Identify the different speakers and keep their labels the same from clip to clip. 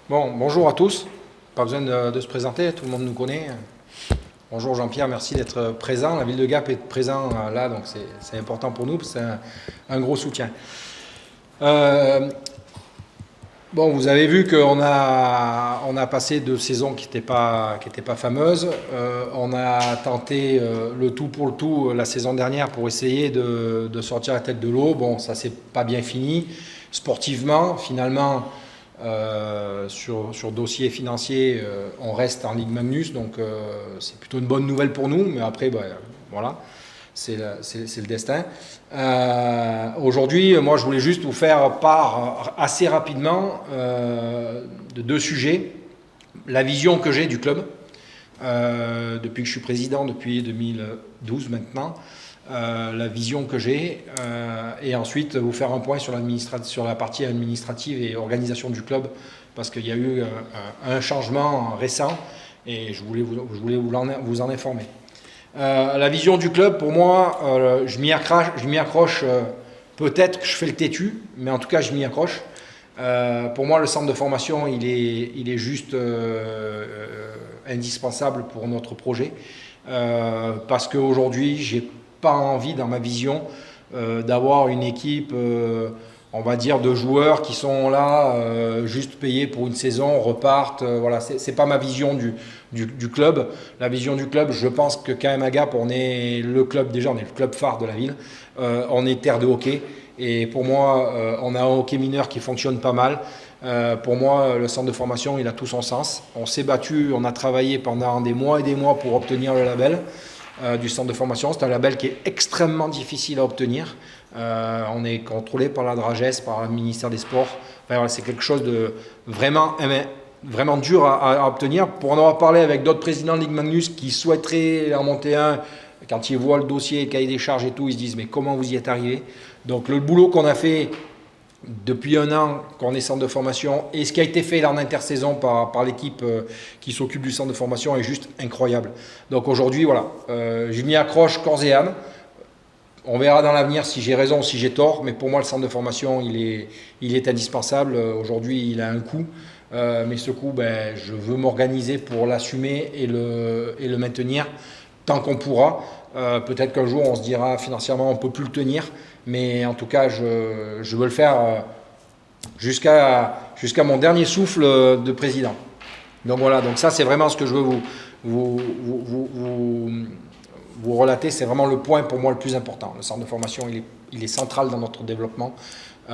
Speaker 1: Bon, bonjour à tous. Pas besoin de se présenter, tout le monde nous connaît. Bonjour Jean-Pierre, merci d'être présent. La ville de Gap est présent là, donc c'est important pour nous, c'est un gros soutien. Bon, vous avez vu qu'on a passé 2 saisons qui n'étaient pas fameuses. On a tenté le tout pour le tout la saison dernière pour essayer de sortir la tête de l'eau. Bon, ça s'est pas bien fini. Sportivement, finalement, sur dossier financier, on reste en Ligue Magnus, donc c'est plutôt une bonne nouvelle pour nous. Mais après, voilà, c'est le destin. Aujourd'hui, moi, je voulais juste vous faire part assez rapidement de 2 sujets. La vision que j'ai du club, depuis que je suis président, depuis 2012 maintenant, la vision que j'ai, et ensuite vous faire un point sur la partie administrative et organisation du club, parce qu'il y a eu un changement récent et je voulais vous en informer. La vision du club, pour moi, je m'y accroche. Peut-être que je fais le têtu, mais en tout cas, je m'y accroche. Pour moi, le centre de formation, il est juste indispensable pour notre projet. Parce qu'aujourd'hui, j'ai pas envie, dans ma vision, d'avoir une équipe, on va dire, de joueurs qui sont là, juste payés pour une saison, repartent. Voilà, c'est pas ma vision du club. La vision du club, je pense que KM Gap, on est le club, déjà, on est le club phare de la ville. On est terre de hockey. Et pour moi, on a un hockey mineur qui fonctionne pas mal. Pour moi, le centre de formation, il a tout son sens. On s'est battu, on a travaillé pendant des mois et des mois pour obtenir le label du centre de formation. C'est un label qui est extrêmement difficile à obtenir. On est contrôlé par la Drages, par le ministère des Sports. Enfin, voilà, c'est quelque chose de vraiment dur à obtenir. Pour en avoir parlé avec d'autres présidents de Ligue Magnus qui souhaiteraient en monter un, quand ils voient le dossier, le cahier des charges et tout, ils se disent mais comment vous y êtes arrivé? Donc le boulot qu'on a fait depuis un an qu'on est centre de formation et ce qui a été fait là en intersaison par l'équipe qui s'occupe du centre de formation est juste incroyable. Donc aujourd'hui, voilà, je m'y accroche corps et âme. On verra dans l'avenir si j'ai raison ou si j'ai tort, mais pour moi le centre de formation il est indispensable. Aujourd'hui il a un coût, mais ce coût, je veux m'organiser pour l'assumer et le maintenir tant qu'on pourra. Peut-être qu'un jour on se dira financièrement on ne peut plus le tenir, mais en tout cas je veux le faire jusqu'à mon dernier souffle de président. Donc voilà, donc ça c'est vraiment ce que je veux vous relater, c'est vraiment le point pour moi le plus important. Le centre de formation il est central dans notre développement. On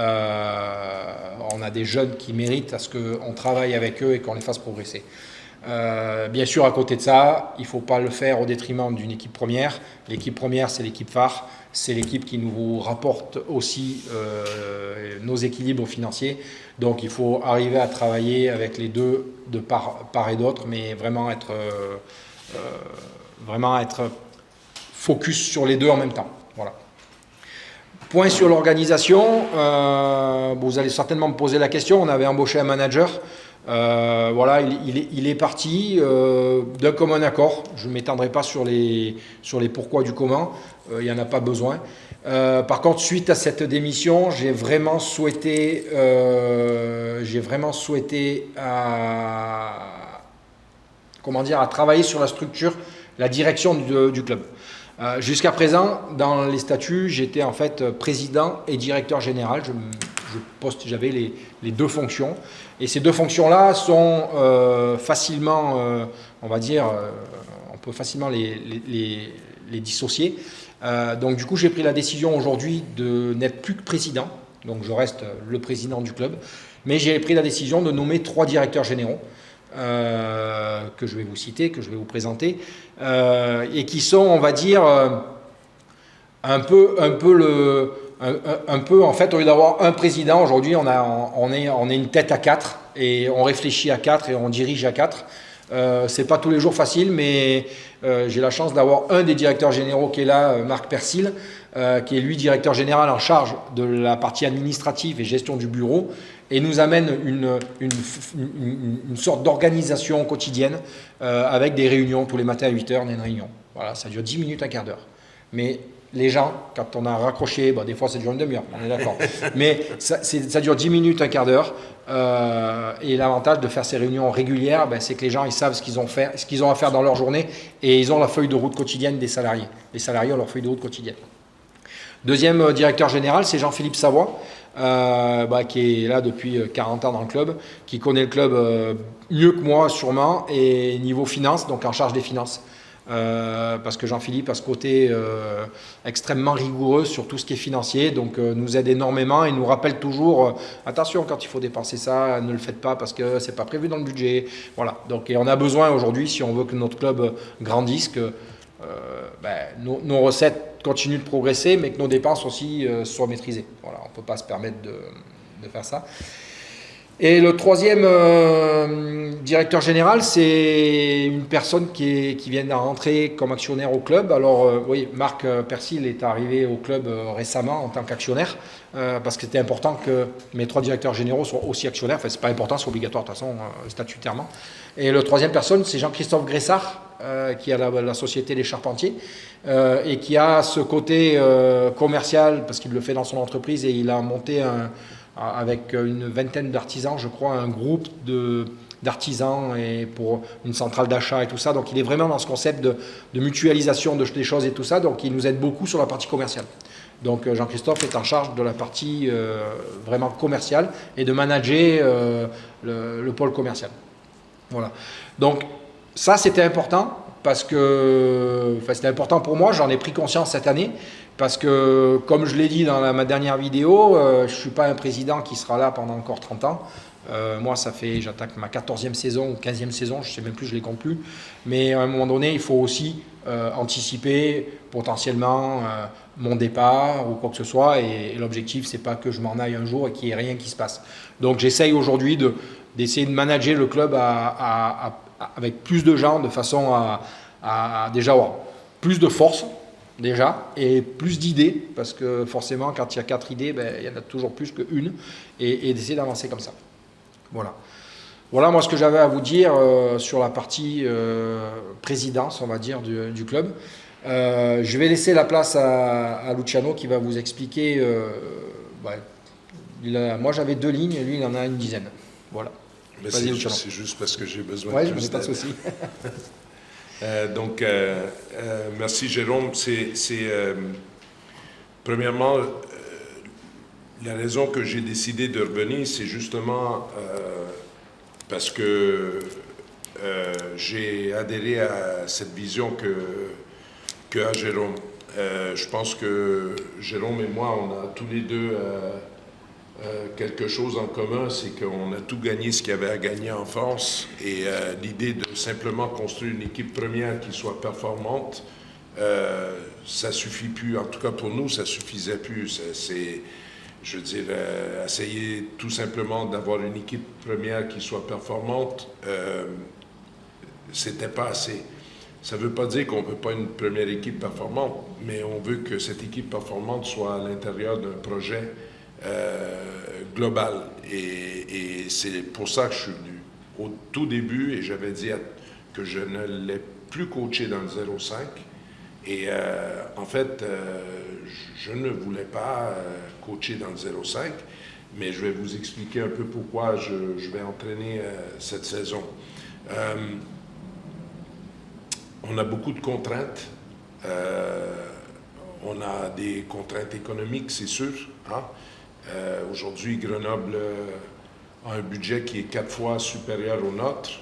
Speaker 1: a des jeunes qui méritent à ce qu'on travaille avec eux et qu'on les fasse progresser. Bien sûr, à côté de ça, il ne faut pas le faire au détriment d'une équipe première. L'équipe première, c'est l'équipe phare, c'est l'équipe qui nous rapporte aussi nos équilibres financiers. Donc il faut arriver à travailler avec les deux de part et d'autre, mais vraiment être focus sur les deux en même temps. Voilà. Point sur l'organisation, vous allez certainement me poser la question, on avait embauché un manager. Voilà, il est parti d'un commun accord. Je ne m'étendrai pas sur les pourquoi du comment, il n'y en a pas besoin. Par contre, suite à cette démission, j'ai vraiment souhaité à travailler sur la structure, la direction du club. Jusqu'à présent, dans les statuts, j'étais en fait président et directeur général. J'avais les deux fonctions. Et ces deux fonctions-là sont facilement, on va dire, on peut facilement les dissocier. Donc du coup, j'ai pris la décision aujourd'hui de n'être plus que président. Donc je reste le président du club. Mais j'ai pris la décision de nommer 3 directeurs généraux. Que je vais vous citer, que je vais vous présenter, et qui sont, on va dire, un peu en fait, au lieu d'avoir un président, aujourd'hui on est une tête à 4 et on réfléchit à 4 et on dirige à 4. C'est pas tous les jours facile, mais j'ai la chance d'avoir un des directeurs généraux qui est là, Marc Persil, qui est lui directeur général en charge de la partie administrative et gestion du bureau, et nous amène une sorte d'organisation quotidienne avec des réunions tous les matins à 8h, on a une réunion. Voilà, ça dure 10 minutes, un quart d'heure. Mais les gens, quand on a raccroché, des fois ça dure une demi-heure, on est d'accord, mais ça dure 10 minutes, un quart d'heure. Et l'avantage de faire ces réunions régulières, c'est que les gens ils savent ce qu'ils ont à faire dans leur journée et ils ont la feuille de route quotidienne des salariés. Les salariés ont leur feuille de route quotidienne. Deuxième directeur général, c'est Jean-Philippe Savoie, qui est là depuis 40 ans dans le club, qui connaît le club mieux que moi sûrement, et niveau finance, donc en charge des finances. Parce que Jean-Philippe a ce côté extrêmement rigoureux sur tout ce qui est financier, donc nous aide énormément et nous rappelle toujours attention, quand il faut dépenser ça, ne le faites pas parce que c'est pas prévu dans le budget. Voilà. Donc, et on a besoin aujourd'hui, si on veut que notre club grandisse, que nos recettes continuent de progresser, mais que nos dépenses aussi soient maîtrisées. Voilà, on ne peut pas se permettre de faire ça. Et le troisième directeur général, c'est une personne qui vient de rentrer comme actionnaire au club. Alors oui, Marc Persil est arrivé au club récemment en tant qu'actionnaire, parce que c'était important que mes 3 directeurs généraux soient aussi actionnaires. Enfin, c'est pas important, c'est obligatoire de toute façon, statutairement. Et le troisième personne, c'est Jean-Christophe Gressard, qui a la Société des Charpentiers, et qui a ce côté commercial, parce qu'il le fait dans son entreprise, et il a monté avec une vingtaine d'artisans, je crois, un groupe d'artisans et pour une centrale d'achat et tout ça. Donc il est vraiment dans ce concept de mutualisation des choses et tout ça. Donc il nous aide beaucoup sur la partie commerciale. Donc Jean-Christophe est en charge de la partie vraiment commerciale et de manager le pôle commercial. Voilà. Donc ça, c'était important parce que c'était important pour moi. J'en ai pris conscience cette année. Parce que, comme je l'ai dit dans ma dernière vidéo, je ne suis pas un président qui sera là pendant encore 30 ans. Moi, j'attaque ma 14e saison ou 15e saison, je ne sais même plus, je ne les compte plus. Mais à un moment donné, il faut aussi anticiper potentiellement mon départ ou quoi que ce soit. Et l'objectif, ce n'est pas que je m'en aille un jour et qu'il n'y ait rien qui se passe. Donc j'essaye aujourd'hui d'essayer de manager le club avec plus de gens, de façon à déjà avoir plus de force. Déjà, et plus d'idées, parce que forcément, quand il y a 4 idées, il y en a toujours plus qu'une, et d'essayer d'avancer comme ça. Voilà. Voilà, moi, ce que j'avais à vous dire sur la partie présidence, on va dire, du club. Je vais laisser la place à Luciano, qui va vous expliquer. Moi, j'avais 2 lignes, et lui, il en a une dizaine. Voilà.
Speaker 2: Mais c'est juste parce que j'ai besoin de plus
Speaker 1: d'aide. Pas de souci.
Speaker 2: Merci Jérôme. Premièrement, la raison que j'ai décidé de revenir, c'est justement parce que j'ai adhéré à cette vision que a Jérôme. Je pense que Jérôme et moi, on a tous les deux quelque chose en commun, c'est qu'on a tout gagné ce qu'il y avait à gagner en France, et l'idée de simplement construire une équipe première qui soit performante, ça suffit plus. En tout cas pour nous, ça suffisait plus. Je veux dire, essayer tout simplement d'avoir une équipe première qui soit performante, c'était pas assez. Ça ne veut pas dire qu'on ne veut pas une première équipe performante, mais on veut que cette équipe performante soit à l'intérieur d'un projet global. Et c'est pour ça que je suis venu au tout début, et j'avais dit que je ne l'ai plus coaché dans le 0-5. Et en fait, je ne voulais pas coacher dans le 0-5, mais je vais vous expliquer un peu pourquoi je vais entraîner cette saison. On a beaucoup de contraintes. On a des contraintes économiques, c'est sûr. Hein? Aujourd'hui, Grenoble a un budget qui est 4 fois supérieur au nôtre.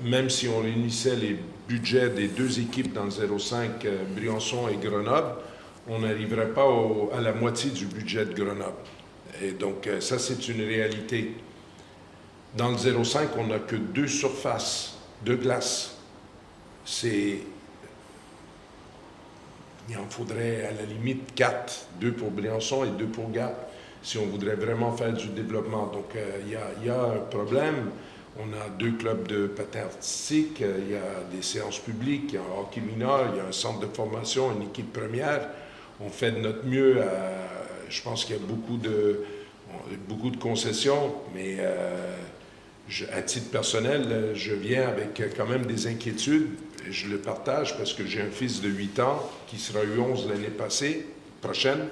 Speaker 2: Même si on réunissait les budgets des 2 équipes dans le 0-5, Briançon et Grenoble, on n'arriverait pas à la moitié du budget de Grenoble. Et donc, ça, c'est une réalité. Dans le 0-5, on n'a que 2 surfaces de glace. Il en faudrait à la limite 4, 2 pour Briançon et 2 pour Gap, si on voudrait vraiment faire du développement. Donc, il y a un problème. On a 2 clubs de patin artistique, il y a des séances publiques, il y a un hockey mineur, il y a un centre de formation, une équipe première. On fait de notre mieux. Je pense qu'il y a beaucoup de concessions, mais à titre personnel, je viens avec quand même des inquiétudes. Je le partage parce que j'ai un fils de 8 ans qui sera U11 l'année prochaine.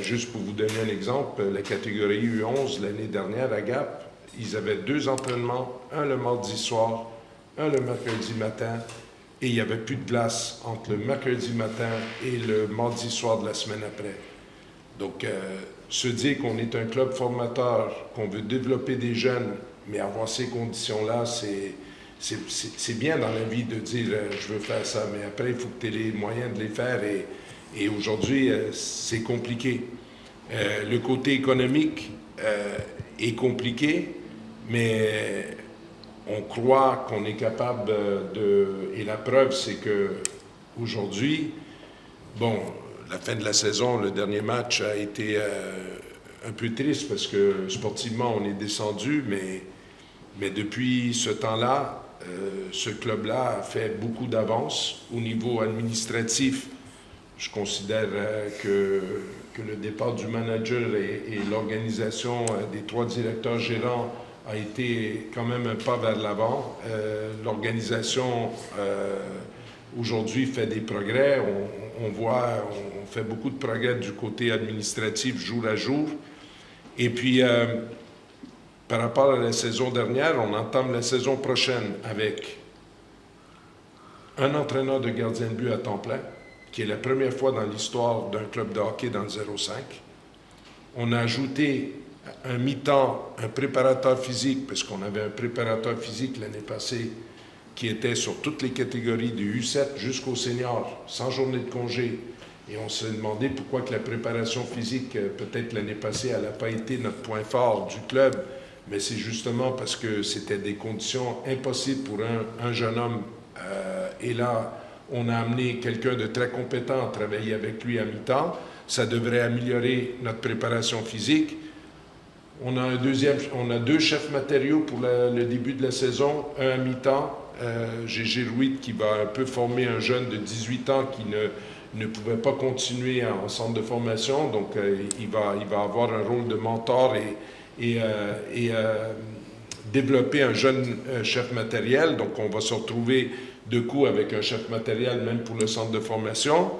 Speaker 2: Juste pour vous donner un exemple, la catégorie U11 l'année dernière à Gap, ils avaient 2 entraînements, un le mardi soir, un le mercredi matin, et il n'y avait plus de glace entre le mercredi matin et le mardi soir de la semaine après. Donc, se dire qu'on est un club formateur, qu'on veut développer des jeunes, mais avoir ces conditions-là, c'est bien dans la vie de dire je veux faire ça, mais après, il faut que tu aies les moyens de les faire et aujourd'hui, c'est compliqué. Le côté économique est compliqué, mais on croit qu'on est capable et la preuve, c'est que aujourd'hui, bon, la fin de la saison, le dernier match a été un peu triste parce que sportivement, on est descendu, mais depuis ce temps-là, ce club-là a fait beaucoup d'avance au niveau administratif. Je considère que le départ du manager et l'organisation des 3 directeurs gérants a été quand même un pas vers l'avant. L'organisation aujourd'hui fait des progrès. On fait beaucoup de progrès du côté administratif jour à jour. Et puis, par rapport à la saison dernière, on entame la saison prochaine avec un entraîneur de gardien de but à temps plein, qui est la première fois dans l'histoire d'un club de hockey dans le 0-5. On a ajouté un mi-temps, un préparateur physique, parce qu'on avait un préparateur physique l'année passée qui était sur toutes les catégories du U7 jusqu'au senior, sans journée de congé. Et on s'est demandé pourquoi que la préparation physique, peut-être l'année passée, elle n'a pas été notre point fort du club, mais c'est justement parce que c'était des conditions impossibles pour un jeune homme. Et là, on a amené quelqu'un de très compétent à travailler avec lui à mi-temps. Ça devrait améliorer notre préparation physique. On a 2 chefs matériaux pour le début de la saison, un à mi-temps. Gégé Louis qui va un peu former un jeune de 18 ans qui ne pouvait pas continuer en centre de formation. Donc, il va avoir un rôle de mentor et développer un jeune chef matériel. Donc, on va se retrouver de coup avec un chef matériel même pour le centre de formation.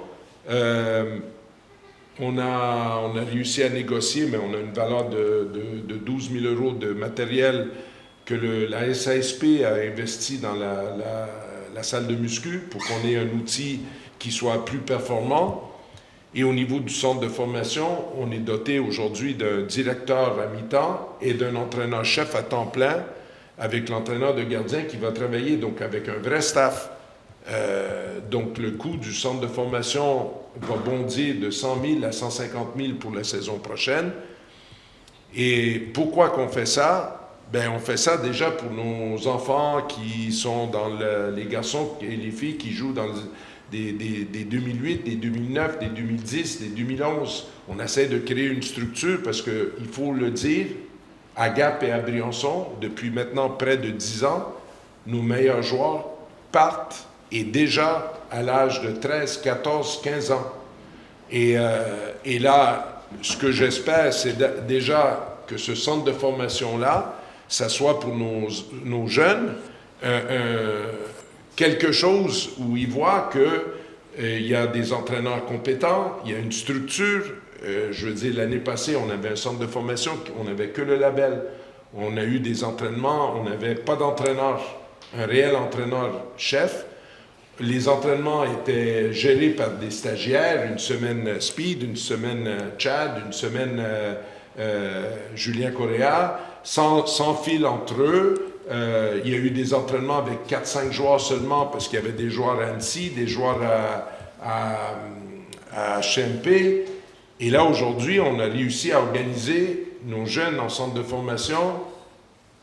Speaker 2: On a réussi à négocier, mais on a une valeur de 12 000 € de matériel que la SASP a investi dans la salle de muscu pour qu'on ait un outil qui soit plus performant. Et au niveau du centre de formation, on est doté aujourd'hui d'un directeur à mi-temps et d'un entraîneur-chef à temps plein avec l'entraîneur de gardien qui va travailler donc avec un vrai staff. Donc le coût du centre de formation va bondir de 100 000 à 150 000 pour la saison prochaine. Et pourquoi qu'on fait ça? Ben, on fait ça déjà pour nos enfants qui sont dans les garçons et les filles qui jouent dans des 2008, des 2009, des 2010, des 2011. On essaie de créer une structure parce qu'il faut le dire, à Gap et à Briançon, depuis maintenant près de 10 ans, nos meilleurs joueurs partent et déjà à l'âge de 13, 14, 15 ans. Et là, ce que j'espère, c'est déjà que ce centre de formation-là, ça soit pour nos jeunes quelque chose où ils voient qu'il y a des entraîneurs compétents, il y a une structure. Je veux dire, l'année passée, on avait un centre de formation, on n'avait que le label. On a eu des entraînements, on n'avait pas d'entraîneur, un réel entraîneur-chef. Les entraînements étaient gérés par des stagiaires, une semaine Speed, une semaine Chad, une semaine Julien Correa, sans fil entre eux. Il y a eu des entraînements avec 4-5 joueurs seulement parce qu'il y avait des joueurs à Annecy, des joueurs à Chempé. Et là, aujourd'hui, on a réussi à organiser nos jeunes en centre de formation.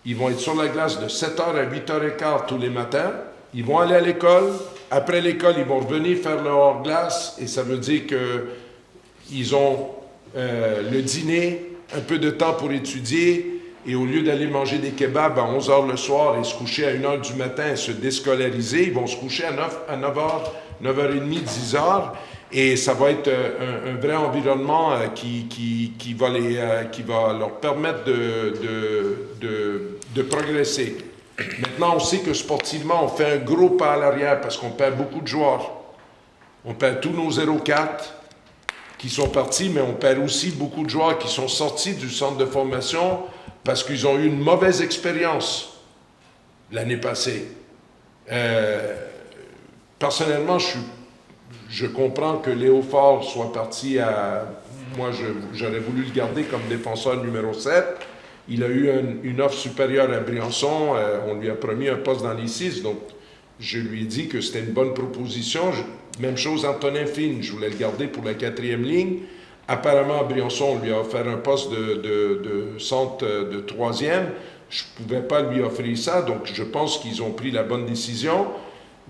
Speaker 2: Ils vont être sur la glace de 7h à 8h15 tous les matins. Ils vont aller à l'école. Après l'école, ils vont revenir faire leur hors-glace. Et ça veut dire qu'ils ont le dîner, un peu de temps pour étudier. Et au lieu d'aller manger des kebabs à 11h le soir et se coucher à 1h du matin et se déscolariser, ils vont se coucher à 9h, 9h30, 10h. Et ça va être un vrai environnement qui va leur permettre de progresser. Maintenant, on sait que sportivement, on fait un gros pas à l'arrière parce qu'on perd beaucoup de joueurs. On perd tous nos 0-4 qui sont partis, mais on perd aussi beaucoup de joueurs qui sont sortis du centre de formation parce qu'ils ont eu une mauvaise expérience l'année passée. Personnellement, je comprends que Léo Faure soit parti à... Moi, j'aurais voulu le garder comme défenseur numéro 7. Il a eu une offre supérieure à Briançon. On lui a promis un poste dans les 6. Donc, je lui ai dit que c'était une bonne proposition. Même chose, Antonin Fine. Je voulais le garder pour la 4e ligne. Apparemment, à Briançon, on lui a offert un poste de centre de 3e. Je ne pouvais pas lui offrir ça. Donc, je pense qu'ils ont pris la bonne décision.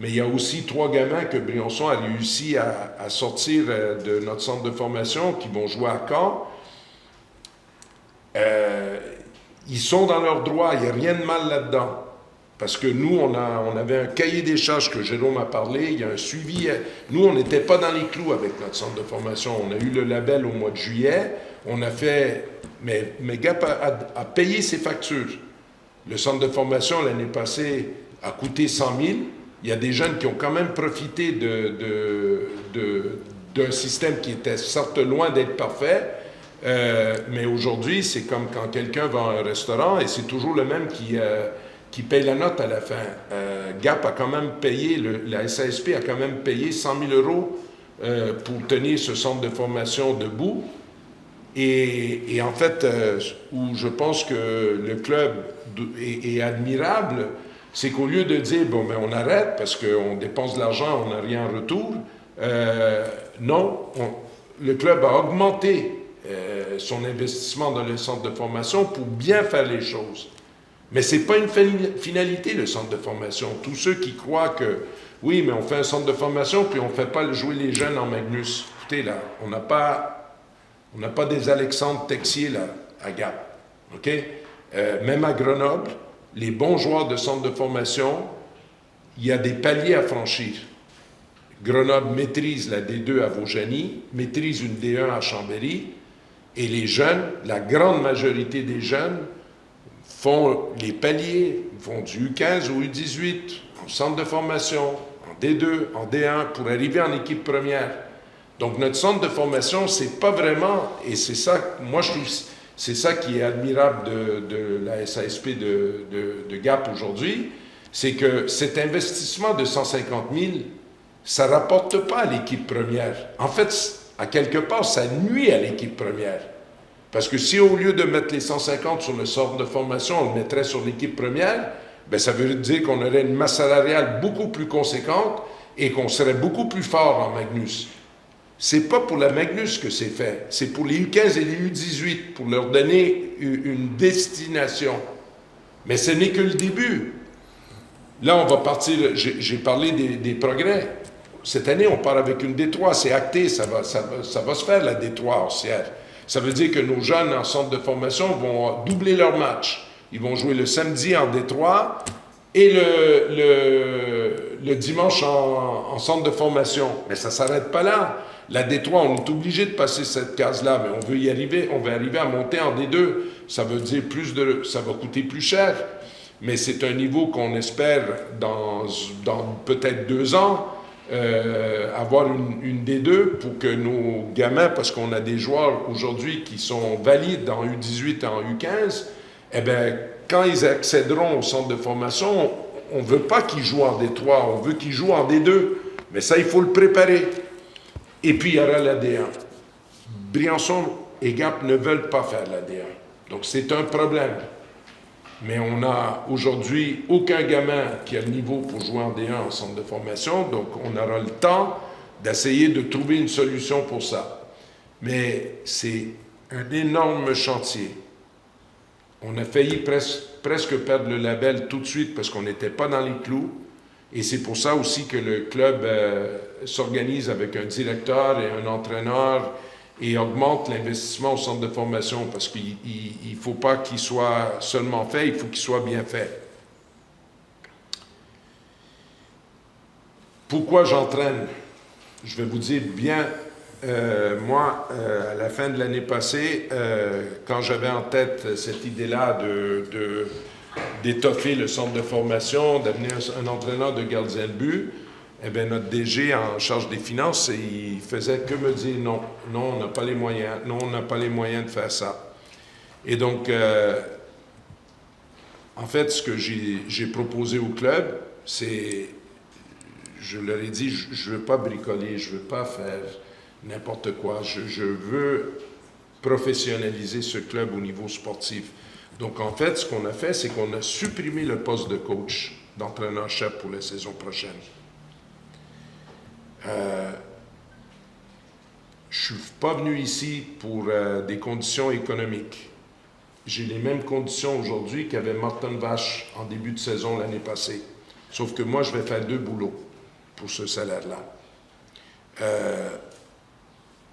Speaker 2: Mais il y a aussi 3 gamins que Briançon a réussi à sortir de notre centre de formation qui vont jouer à Caen. Ils sont dans leurs droits, il n'y a rien de mal là-dedans. Parce que nous, on avait un cahier des charges que Jérôme a parlé, il y a un suivi. Nous, on n'était pas dans les clous avec notre centre de formation. On a eu le label au mois de juillet. On a fait... Mais Gap a payé ses factures. Le centre de formation, l'année passée, a coûté 100 000. Il y a des jeunes qui ont quand même profité d'un système qui était certes loin d'être parfait, mais aujourd'hui, c'est comme quand quelqu'un va à un restaurant et c'est toujours le même qui paye la note à la fin. Gap a quand même payé, la SASP a quand même payé 100 000 euros pour tenir ce centre de formation debout. Et en fait, où je pense que le club est admirable, c'est qu'au lieu de dire, bon, ben on arrête parce qu'on dépense de l'argent, on n'a rien en retour, non, le club a augmenté son investissement dans le centre de formation pour bien faire les choses. Mais ce n'est pas une finalité, le centre de formation. Tous ceux qui croient que, oui, mais on fait un centre de formation puis on ne fait pas jouer les jeunes en Magnus. Écoutez, là, on n'a pas des Alexandre Texier, là, à Gap. OK? Même à Grenoble, les bons joueurs de centre de formation, il y a des paliers à franchir. Grenoble maîtrise la D2 à Vaujany, maîtrise une D1 à Chambéry, et les jeunes, la grande majorité des jeunes, font les paliers, font du U15 ou U18, en centre de formation, en D2, en D1, pour arriver en équipe première. Donc notre centre de formation, c'est pas vraiment, et c'est ça, moi je trouve... C'est ça qui est admirable de la SASP de Gap aujourd'hui, c'est que cet investissement de 150 000, ça ne rapporte pas à l'équipe première. En fait, à quelque part, ça nuit à l'équipe première. Parce que si au lieu de mettre les 150 sur le centre de formation, on le mettrait sur l'équipe première, ben ça veut dire qu'on aurait une masse salariale beaucoup plus conséquente et qu'on serait beaucoup plus fort en Magnus. C'est pas pour la Magnus que c'est fait, c'est pour les U15 et les U18, pour leur donner une destination. Mais ce n'est que le début. Là, on va partir, j'ai parlé des progrès. Cette année, on part avec une D3, c'est acté, ça va se faire la D3 Orsières. Ça veut dire que nos jeunes en centre de formation vont doubler leur match. Ils vont jouer le samedi en D3 et le dimanche en centre de formation. Mais ça ne s'arrête pas là. La D3, on est obligé de passer cette case-là, mais on veut y arriver, on veut arriver à monter en D2. Ça veut dire ça va coûter plus cher, mais c'est un niveau qu'on espère dans peut-être 2 ans avoir une D2 pour que nos gamins, parce qu'on a des joueurs aujourd'hui qui sont valides en U18 et en U15, eh bien, quand ils accéderont au centre de formation, on ne veut pas qu'ils jouent en D3, on veut qu'ils jouent en D2, mais ça, il faut le préparer. Et puis, il y aura la D1. Briançon et Gap ne veulent pas faire la D1. Donc, c'est un problème. Mais on n'a aujourd'hui aucun gamin qui a le niveau pour jouer en D1 en centre de formation. Donc, on aura le temps d'essayer de trouver une solution pour ça. Mais c'est un énorme chantier. On a failli presque perdre le label tout de suite parce qu'on n'était pas dans les clous. Et c'est pour ça aussi que le club s'organise avec un directeur et un entraîneur et augmente l'investissement au centre de formation parce qu'il ne faut pas qu'il soit seulement fait, il faut qu'il soit bien fait. Pourquoi j'entraîne? je vais vous dire bien, moi, à la fin de l'année passée, quand j'avais en tête cette idée-là d'étoffer le centre de formation, devenir un entraîneur de gardien de but, eh bien, notre DG en charge des finances, il faisait que me dire non, non, on n'a pas les moyens, non, on n'a pas les moyens de faire ça. Et donc, en fait, ce que j'ai proposé au club, c'est, je leur ai dit, je ne veux pas bricoler, je ne veux pas faire n'importe quoi, je veux professionnaliser ce club au niveau sportif. Donc, en fait, ce qu'on a fait, c'est qu'on a supprimé le poste de coach, d'entraîneur-chef pour la saison prochaine. Je ne suis pas venu ici pour des conditions économiques. J'ai les mêmes conditions aujourd'hui qu'avait Martin Vache en début de saison l'année passée. Sauf que moi, je vais faire 2 boulots pour ce salaire-là.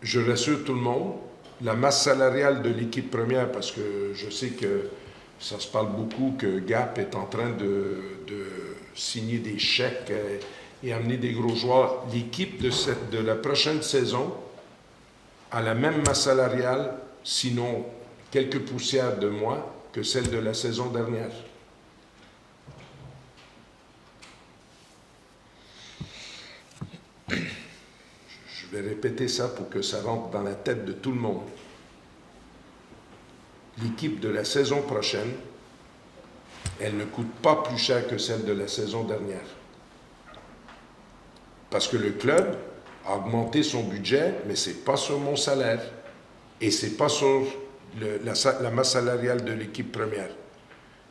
Speaker 2: Je rassure tout le monde, la masse salariale de l'équipe première, parce que je sais que ça se parle beaucoup que Gap est en train de signer des chèques et amener des gros joueurs. L'équipe de la prochaine saison a la même masse salariale, sinon quelques poussières de moins, que celle de la saison dernière. Je vais répéter ça pour que ça rentre dans la tête de tout le monde. L'équipe de la saison prochaine, elle ne coûte pas plus cher que celle de la saison dernière. Parce que le club a augmenté son budget, mais ce n'est pas sur mon salaire. Et ce n'est pas sur la masse salariale de l'équipe première.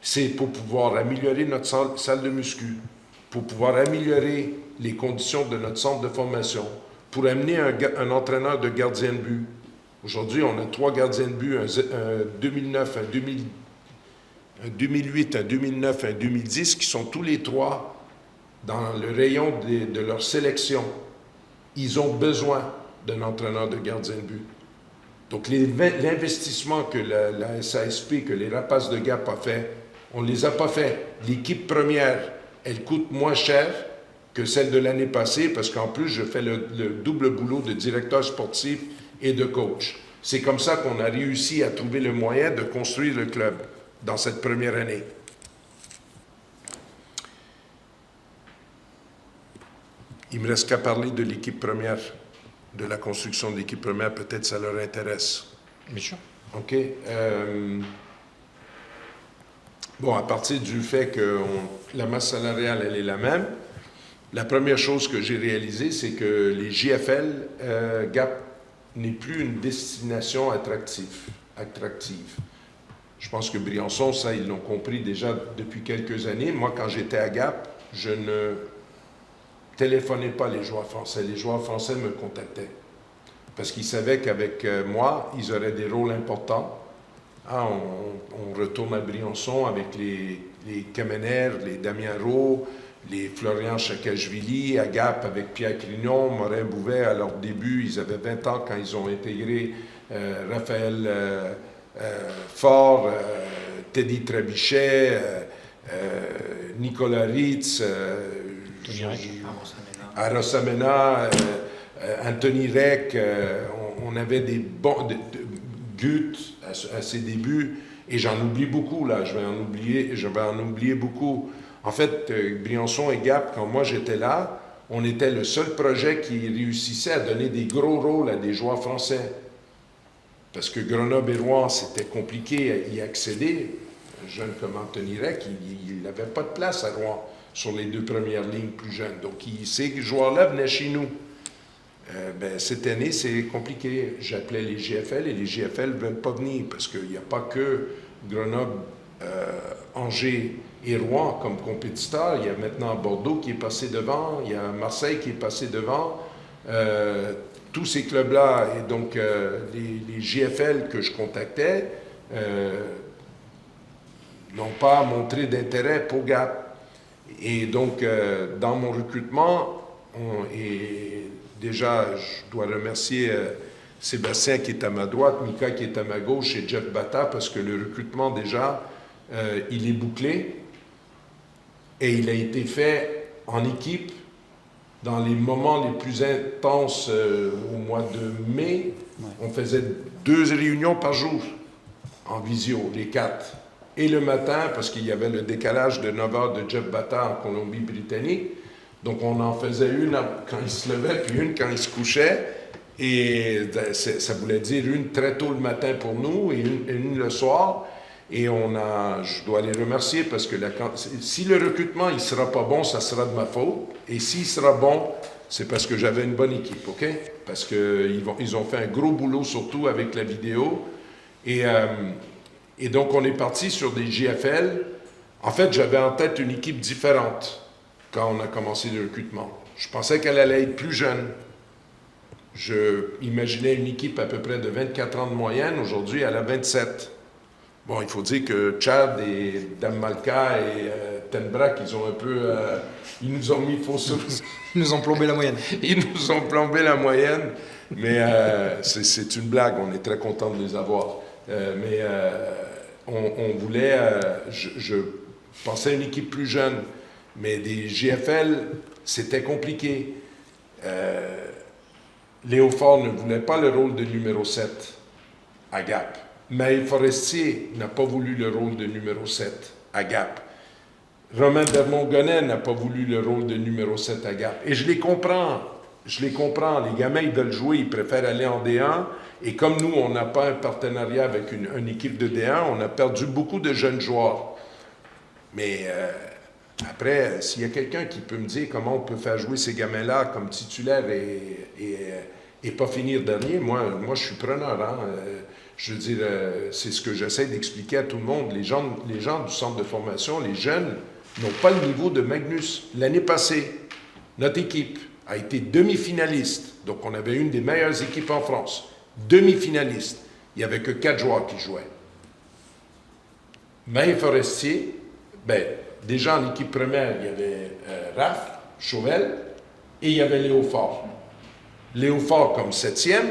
Speaker 2: C'est pour pouvoir améliorer notre salle de muscu, pour pouvoir améliorer les conditions de notre centre de formation, pour amener un entraîneur de gardien de but. Aujourd'hui, on a 3 gardiens de but, un 2009, un 2008, un 2009, un 2010, qui sont tous les 3 dans le rayon de leur sélection. Ils ont besoin d'un entraîneur de gardien de but. Donc, l'investissement que la SASP, que les Rapaces de Gap a fait, on ne les a pas fait. L'équipe première, elle coûte moins cher que celle de l'année passée, parce qu'en plus, je fais le double boulot de directeur sportif et de coach. C'est comme ça qu'on a réussi à trouver le moyen de construire le club dans cette première année. Il me reste qu'à parler de l'équipe première, de la construction de l'équipe première. Peut-être ça leur intéresse.
Speaker 1: Bien sûr.
Speaker 2: OK. Bon, à partir du fait que la masse salariale, elle est la même, la première chose que j'ai réalisée, c'est que les JFL, Gap n'est plus une destination attractive. Je pense que Briançon, ça, ils l'ont compris déjà depuis quelques années. Moi, quand j'étais à Gap, je ne téléphonais pas les joueurs français. Les joueurs français me contactaient parce qu'ils savaient qu'avec moi, ils auraient des rôles importants. Ah, on retourne à Briançon avec les Kamener, les Damien Rowe, les Florian Chakashvili, à Gap avec Pierre Crignon, Morin Bouvet. À leur début, ils avaient 20 ans quand ils ont intégré Raphaël Faure, Teddy Trabichet, Nicolas Ritz, Arosamena, Anthony Reck. On avait des bons... Gut à ses débuts, et j'en oublie beaucoup, là, je vais en oublier beaucoup. En fait, Briançon et Gap, quand moi j'étais là, on était le seul projet qui réussissait à donner des gros rôles à des joueurs français. Parce que Grenoble et Rouen, c'était compliqué à y accéder. Un jeune comme Anthony Reck, il n'avait pas de place à Rouen sur les 2 premières lignes plus jeunes. Donc, ces joueurs-là venaient chez nous. Cette année, c'est compliqué. J'appelais les GFL et les GFL ne veulent pas venir parce qu'il n'y a pas que Grenoble, Angers et Rouen comme compétiteurs. Il y a maintenant Bordeaux qui est passé devant, il y a Marseille qui est passé devant. Tous ces clubs-là, et donc les GFL que je contactais n'ont pas montré d'intérêt pour Gap. Et donc, dans mon recrutement, déjà, je dois remercier Sébastien qui est à ma droite, Mika qui est à ma gauche et Jeff Bata parce que le recrutement déjà, il est bouclé et il a été fait en équipe dans les moments les plus intenses au mois de mai, on faisait 2 réunions par jour en visio, les 4. Et le matin, parce qu'il y avait le décalage de 9 heures de Jeff Bata en Colombie-Britannique, donc on en faisait une quand il se levait, puis une quand il se couchait. Et ça voulait dire une très tôt le matin pour nous et une le soir. Et je dois les remercier parce que si le recrutement il sera pas bon, ça sera de ma faute. Et s'il sera bon, c'est parce que j'avais une bonne équipe, OK? Parce qu'ils ont fait un gros boulot, surtout avec la vidéo. Et donc, on est parti sur des JFL. En fait, j'avais en tête une équipe différente quand on a commencé le recrutement. Je pensais qu'elle allait être plus jeune. Je imaginais une équipe à peu près de 24 ans de moyenne. Aujourd'hui, elle a 27. Bon, il faut dire que Chad et Dame Malka et Tenbrak, ils nous ont mis faux sous.
Speaker 1: Ils nous ont plombé la moyenne.
Speaker 2: Ils nous ont plombé la moyenne. Mais c'est une blague. On est très content de les avoir. On voulait... je pensais à une équipe plus jeune. Mais des GFL, c'était compliqué. Léo Faure ne voulait pas le rôle de numéro 7 à Gap. Maël Forestier n'a pas voulu le rôle de numéro 7 à Gap. Romain Dermont-Gonnet n'a pas voulu le rôle de numéro 7 à Gap. Et je les comprends. Les gamins, ils veulent jouer, ils préfèrent aller en D1. Et comme nous, on n'a pas un partenariat avec une équipe de D1, on a perdu beaucoup de jeunes joueurs. Mais après, s'il y a quelqu'un qui peut me dire comment on peut faire jouer ces gamins-là comme titulaires et pas finir dernier, moi je suis preneur. Hein? Je veux dire, c'est ce que j'essaie d'expliquer à tout le monde. Les gens du centre de formation, les jeunes, n'ont pas le niveau de Magnus. L'année passée, notre équipe a été demi-finaliste. Donc, on avait une des meilleures équipes en France. Demi-finaliste. Il n'y avait que 4 joueurs qui jouaient. Maël Forestier, déjà en équipe première, il y avait Raph Chauvel et il y avait Léo Faure. Léo Faure comme 7e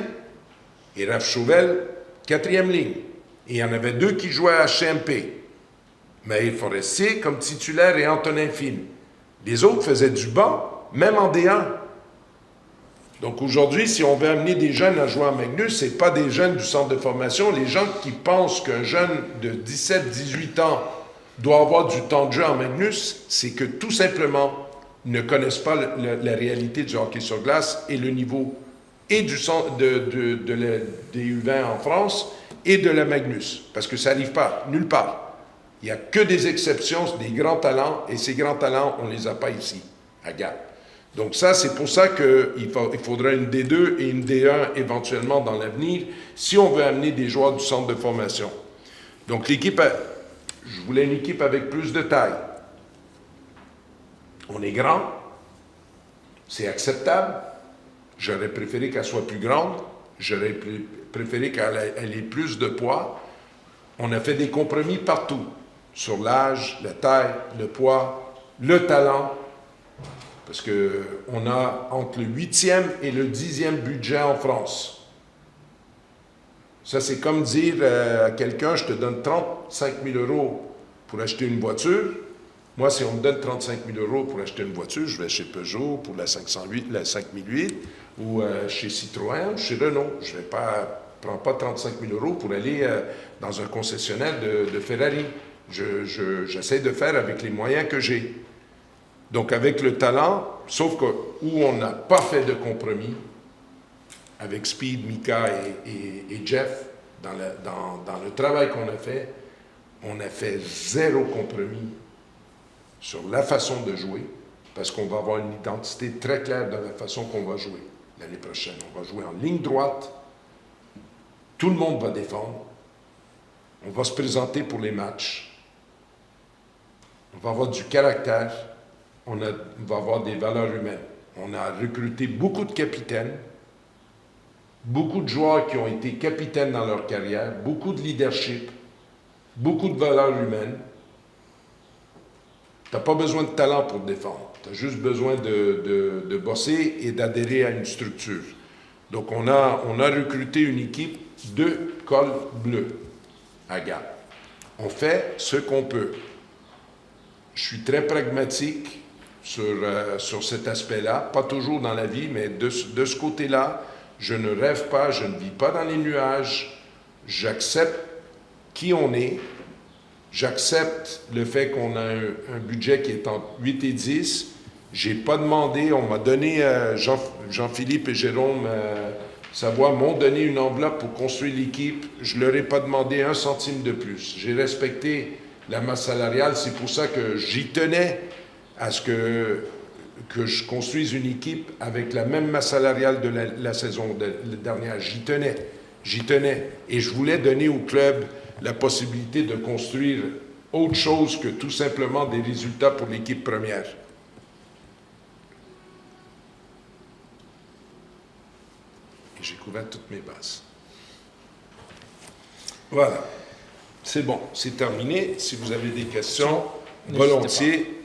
Speaker 2: et Raph Chauvel 4e ligne. Et il y en avait 2 qui jouaient à HMP. Maël Forestier comme titulaire et Antonin Fine. Les autres faisaient du banc, même en D1. Donc aujourd'hui, si on veut amener des jeunes à jouer en Magnus, ce n'est pas des jeunes du centre de formation. Les gens qui pensent qu'un jeune de 17-18 ans doit avoir du temps de jeu en Magnus, c'est que tout simplement ne connaissent pas la réalité du hockey sur glace et le niveau et des U20 en France et de la Magnus. Parce que ça n'arrive pas, nulle part. Il n'y a que des exceptions, des grands talents, et ces grands talents, on ne les a pas ici, à Gap. Donc ça, c'est pour ça qu'il faudra une D2 et une D1 éventuellement dans l'avenir, si on veut amener des joueurs du centre de formation. Donc l'équipe, je voulais une équipe avec plus de taille. On est grand, c'est acceptable. J'aurais préféré qu'elle soit plus grande, j'aurais préféré qu'elle ait plus de poids. On a fait des compromis partout, sur l'âge, la taille, le poids, le talent, parce qu'on a entre le 8e et le 10e budget en France. Ça, c'est comme dire à quelqu'un, je te donne 35 000 € pour acheter une voiture. Moi, si on me donne 35 000 € pour acheter une voiture, je vais chez Peugeot pour la 5008 ou chez Citroën, chez Renault. Je ne prends pas 35 000 € pour aller dans un concessionnaire de Ferrari. J'essaie de faire avec les moyens que j'ai. Donc, avec le talent, sauf que où on n'a pas fait de compromis, avec Speed, Mika et Jeff, dans le travail qu'on a fait 0 compromis sur la façon de jouer, parce qu'on va avoir une identité très claire de la façon qu'on va jouer l'année prochaine. On va jouer en ligne droite, tout le monde va défendre, on va se présenter pour les matchs, on va avoir du caractère, on va avoir des valeurs humaines. On a recruté beaucoup de capitaines, beaucoup de joueurs qui ont été capitaines dans leur carrière, beaucoup de leadership, beaucoup de valeurs humaines. Tu n'as pas besoin de talent pour te défendre. Tu as juste besoin de bosser et d'adhérer à une structure. Donc, on a recruté une équipe de col bleu à Gap. On fait ce qu'on peut. Je suis très pragmatique. sur cet aspect-là. Pas toujours dans la vie, mais de ce côté-là, je ne rêve pas, je ne vis pas dans les nuages. J'accepte qui on est. J'accepte le fait qu'on a un budget qui est entre 8 et 10. J'ai pas demandé, on m'a donné, Jean-Philippe et Jérôme Savoie m'ont donné une enveloppe pour construire l'équipe. Je leur ai pas demandé 1 centime de plus. J'ai respecté la masse salariale. C'est pour ça que j'y tenais à ce que je construise une équipe avec la même masse salariale de la saison dernière. J'y tenais. Et je voulais donner au club la possibilité de construire autre chose que tout simplement des résultats pour l'équipe première. Et j'ai couvert toutes mes bases. Voilà. C'est bon, c'est terminé. Si vous avez des questions, volontiers.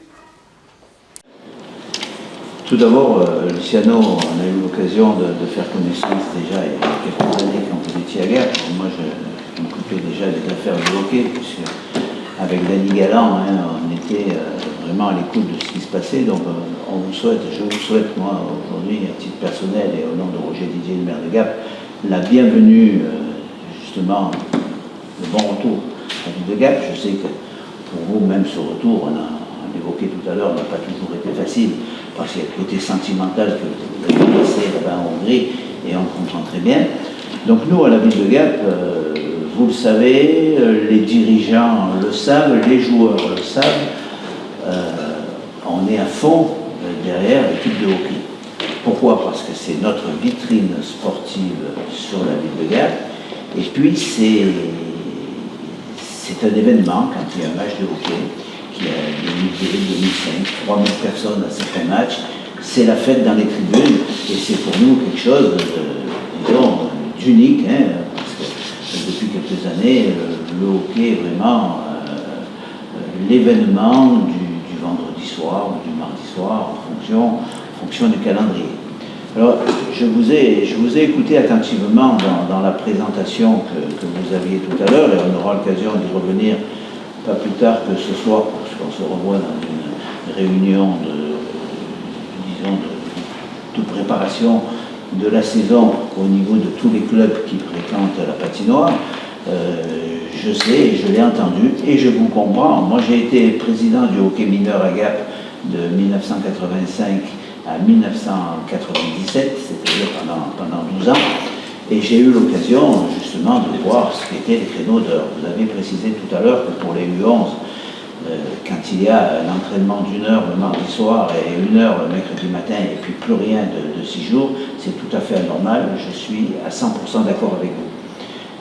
Speaker 3: Tout d'abord, Luciano, on a eu l'occasion de faire connaissance déjà il y a quelques années quand vous étiez à Gap. Moi, je m'occupais déjà des affaires du hockey, puisque avec Danny Galland, on était vraiment à l'écoute de ce qui se passait. Donc, je vous souhaite, moi, aujourd'hui, à titre personnel et au nom de Roger Didier, le maire de Gap, la bienvenue, justement, le bon retour à la ville de Gap. Je sais que pour vous, même ce retour, on évoqué tout à l'heure, n'a pas toujours été facile, parce qu'il y a le côté sentimental que vous avez laissé là-bas en Hongrie, et on comprend très bien. Donc nous, à la ville de Gap, vous le savez, les dirigeants le savent, les joueurs le savent, on est à fond derrière l'équipe de hockey. Pourquoi? Parce que c'est notre vitrine sportive sur la ville de Gap, et puis c'est un événement quand il y a un match de hockey, qui a 2000, 2005, 3000 personnes à certains matchs. C'est la fête dans les tribunes et c'est pour nous quelque chose d'unique, parce que depuis quelques années, le hockey est vraiment l'événement du vendredi soir ou du mardi soir en fonction du calendrier. Alors, je vous ai écouté attentivement dans la présentation que vous aviez tout à l'heure, et on aura l'occasion d'y revenir pas plus tard que ce soir, parce qu'on se revoit dans une réunion de préparation de la saison au niveau de tous les clubs qui fréquentent la patinoire. Je sais, et je l'ai entendu, et je vous comprends. Moi, j'ai été président du hockey mineur à Gap de 1985 à 1997, c'est-à-dire pendant 12 ans. Et j'ai eu l'occasion justement de voir ce qu'étaient les créneaux d'heure. Vous avez précisé tout à l'heure que pour les U11, quand il y a un entraînement d'1 heure le mardi soir et 1 heure le mercredi matin et puis plus rien de 6 jours, c'est tout à fait anormal. Je suis à 100% d'accord avec vous.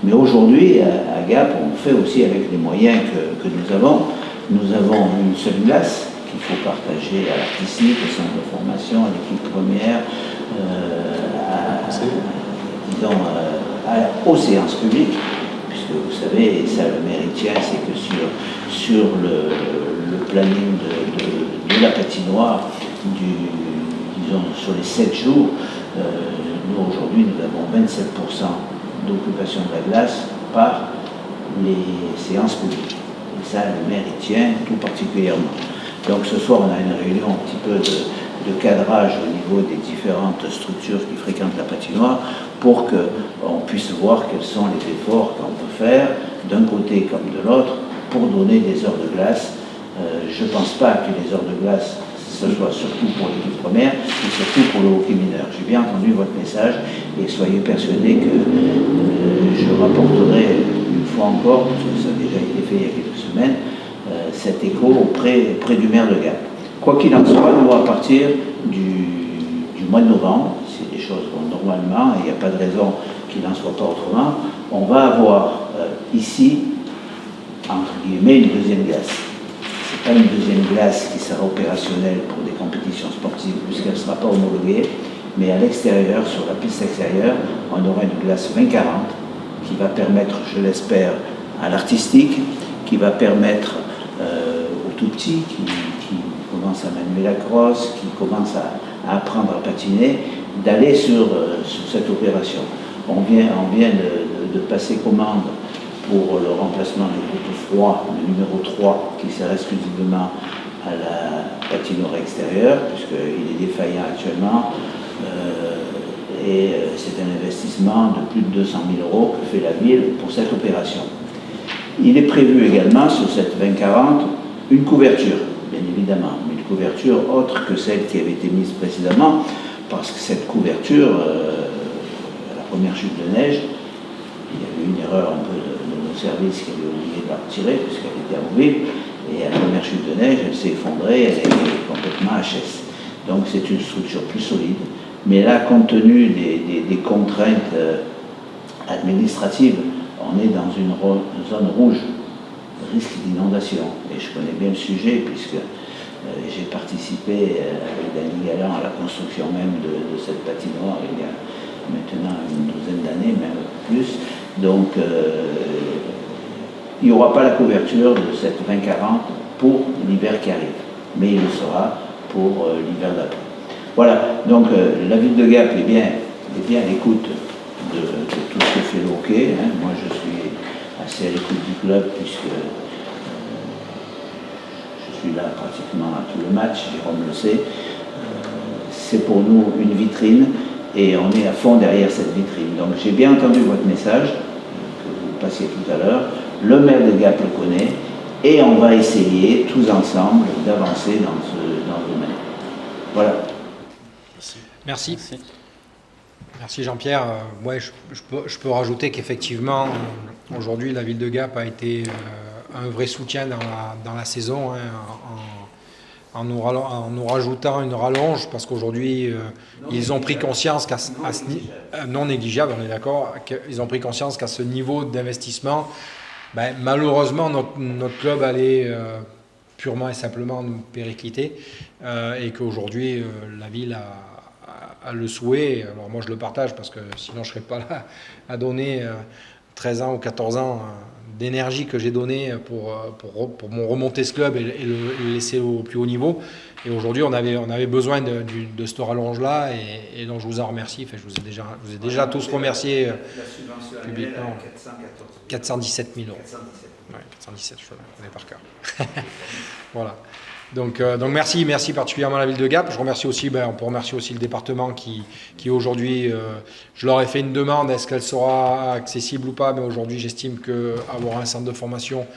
Speaker 3: Mais aujourd'hui, à Gap, on fait aussi avec les moyens que nous avons. Nous avons une seule glace qu'il faut partager à l'artistique, au centre de formation, à l'équipe première, aux séances publiques, puisque vous savez, et ça le méritien, c'est que sur le planning de la patinoire, disons sur les 7 jours, nous aujourd'hui nous avons 27% d'occupation de la glace par les séances publiques. Et ça, le méritien tout particulièrement. Donc ce soir, on a une réunion un petit peu de cadrage au niveau des différentes structures qui fréquentent la patinoire pour qu'on puisse voir quels sont les efforts qu'on peut faire d'un côté comme de l'autre pour donner des heures de glace. Je ne pense pas que les heures de glace, ce soit surtout pour l'équipe première, mais surtout pour le hockey mineur. J'ai bien entendu votre message et soyez persuadés que je rapporterai une fois encore, parce que ça a déjà été fait il y a quelques semaines, cet écho auprès du maire de Gap. Quoi qu'il en soit, nous, à partir du mois de novembre, c'est des choses vont normalement, et il n'y a pas de raison qu'il n'en soit pas autrement, on va avoir ici, entre guillemets, une deuxième glace. Ce n'est pas une deuxième glace qui sera opérationnelle pour des compétitions sportives, puisqu'elle ne sera pas homologuée, mais à l'extérieur, sur la piste extérieure, on aura une glace 20-40 qui va permettre, je l'espère, à l'artistique, qui va permettre aux tout petits qui commencent à manier la crosse, qui commencent à apprendre à patiner, d'aller sur cette opération. On vient de passer commande pour le remplacement du groupe froid, le numéro 3, qui sert exclusivement à la patinoire extérieure, puisqu'il est défaillant actuellement. Et c'est un investissement de plus de 200 000 € que fait la ville pour cette opération. Il est prévu également sur cette 2040 une couverture, bien évidemment, mais une couverture autre que celle qui avait été mise précédemment, parce que cette couverture, à la première chute de neige, il y avait eu une erreur un peu de nos services qui avaient oublié de la retirer puisqu'elle était amovible, et à la première chute de neige, elle s'est effondrée, elle est complètement HS. Donc c'est une structure plus solide, mais là, compte tenu des contraintes administratives, on est dans une zone rouge, risque d'inondation. Et je connais bien le sujet puisque j'ai participé avec Danny Galland à la construction même de cette patinoire il y a maintenant une douzaine d'années, même plus. Donc il n'y aura pas la couverture de cette 2040 pour l'hiver qui arrive, mais il le sera pour l'hiver d'après. Voilà, donc la ville de Gap est bien à l'écoute de tout ce que fait le hockey. Moi je suis assez à l'écoute du club puisque je suis là pratiquement à tout le match, Jérôme le sait. C'est pour nous une vitrine et on est à fond derrière cette vitrine. Donc j'ai bien entendu votre message que vous passiez tout à l'heure. Le maire de Gap le connaît et on va essayer tous ensemble d'avancer dans ce domaine. Voilà.
Speaker 1: Merci. Merci Jean-Pierre. Ouais, je peux rajouter qu'effectivement, aujourd'hui, la ville de Gap a été un vrai soutien dans la saison, en nous rajoutant une rallonge, parce qu'aujourd'hui, ils ont pris conscience non négligeable, on est d'accord, qu'ils ont pris conscience qu'à ce niveau d'investissement, malheureusement, notre club allait purement et simplement nous péricliter, et qu'aujourd'hui, la ville a le souhait, alors moi je le partage parce que sinon je ne serais pas là à donner 13 ans ou 14 ans d'énergie que j'ai donné pour mon remonter ce club et le laisser au plus haut niveau. Et aujourd'hui on avait besoin de ce rallonge-là et donc je vous en remercie. Enfin, je vous ai déjà tous remercié publiquement. 417 000 €. Ouais, 417, je connais par cœur. Voilà. Donc merci particulièrement à la ville de Gap. Je remercie aussi, on peut remercier aussi le département qui aujourd'hui, je leur ai fait une demande, est-ce qu'elle sera accessible ou pas, mais aujourd'hui j'estime qu'avoir un centre de formation